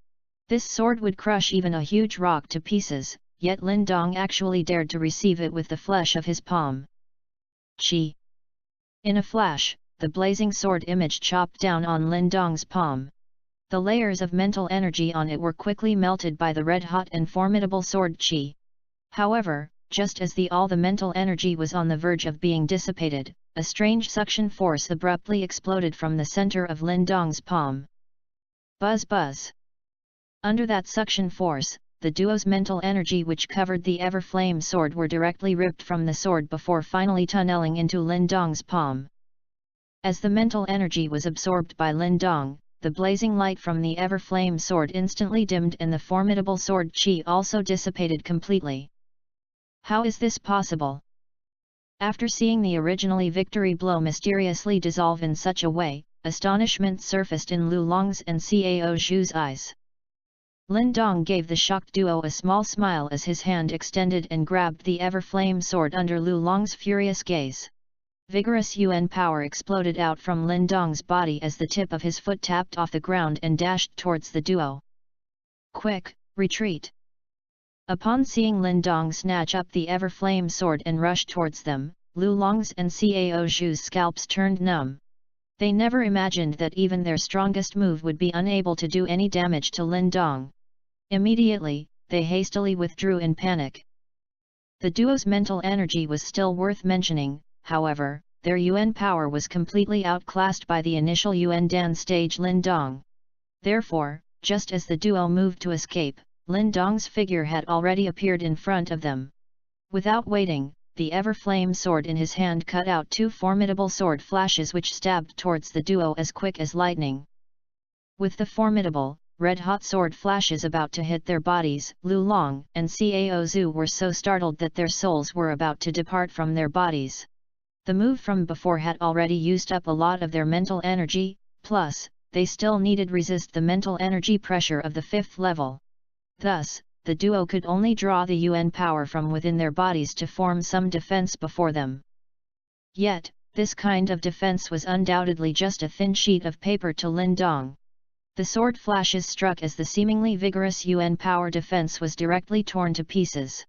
[SPEAKER 1] This sword would crush even a huge rock to pieces, yet Lin Dong actually dared to receive it with the flesh of his palm. Chi! In a flash, the blazing sword image chopped down on Lin Dong's palm. The layers of mental energy on it were quickly melted by the red-hot and formidable sword chi. However, just as all the mental energy was on the verge of being dissipated, a strange suction force abruptly exploded from the center of Lin Dong's palm. Buzz buzz! Under that suction force, the duo's mental energy which covered the ever-flame sword were directly ripped from the sword before finally tunneling into Lin Dong's palm. As the mental energy was absorbed by Lin Dong, the blazing light from the ever-flame sword instantly dimmed and the formidable sword chi also dissipated completely. How is this possible? After seeing the originally victory blow mysteriously dissolve in such a way, astonishment surfaced in Lu Long's and Cao Zhu's eyes. Lin Dong gave the shocked duo a small smile as his hand extended and grabbed the ever-flame sword under Lu Long's furious gaze. Vigorous Yuan power exploded out from Lin Dong's body as the tip of his foot tapped off the ground and dashed towards the duo. Quick, retreat! Upon seeing Lin Dong snatch up the ever-flame sword and rush towards them, Lu Long's and Cao Zhu's scalps turned numb. They never imagined that even their strongest move would be unable to do any damage to Lin Dong. Immediately, they hastily withdrew in panic. The duo's mental energy was still worth mentioning, however, their Yuan power was completely outclassed by the initial Yuan Dan stage Lin Dong. Therefore, just as the duo moved to escape, Lin Dong's figure had already appeared in front of them. Without waiting, the ever-flame sword in his hand cut out two formidable sword flashes which stabbed towards the duo as quick as lightning. With the formidable, red-hot sword flashes about to hit their bodies, Lu Long and Cao Zhu were so startled that their souls were about to depart from their bodies. The move from before had already used up a lot of their mental energy, plus, they still needed resist the mental energy pressure of the 5th level. Thus, the duo could only draw the Yuan power from within their bodies to form some defense before them. Yet, this kind of defense was undoubtedly just a thin sheet of paper to Lin Dong. The sword flashes struck as the seemingly vigorous Yuan power defense was directly torn to pieces.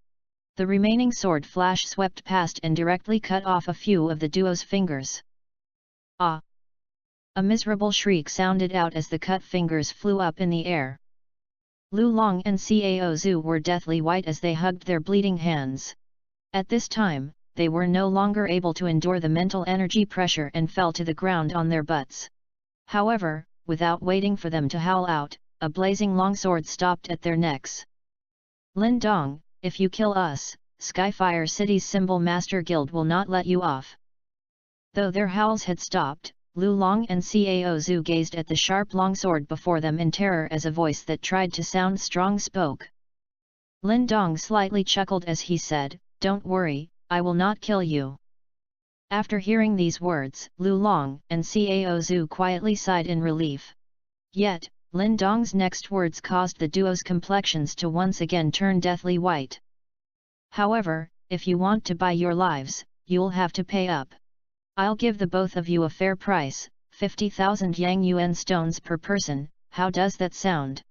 [SPEAKER 1] The remaining sword flash swept past and directly cut off a few of the duo's fingers. Ah! A miserable shriek sounded out as the cut fingers flew up in the air. Lu Long and Cao Zhu were deathly white as they hugged their bleeding hands. At this time, they were no longer able to endure the mental energy pressure and fell to the ground on their butts. However, without waiting for them to howl out, a blazing longsword stopped at their necks. Lin Dong, if you kill us, Skyfire City's Symbol Master Guild will not let you off. Though their howls had stopped, Lu Long and Cao Zhu gazed at the sharp longsword before them in terror as a voice that tried to sound strong spoke. Lin Dong slightly chuckled as he said, "Don't worry, I will not kill you." After hearing these words, Lu Long and Cao Zhu quietly sighed in relief. Yet, Lin Dong's next words caused the duo's complexions to once again turn deathly white. "However, if you want to buy your lives, you'll have to pay up. I'll give the both of you a fair price, 50,000 Yang Yuan stones per person, how does that sound?"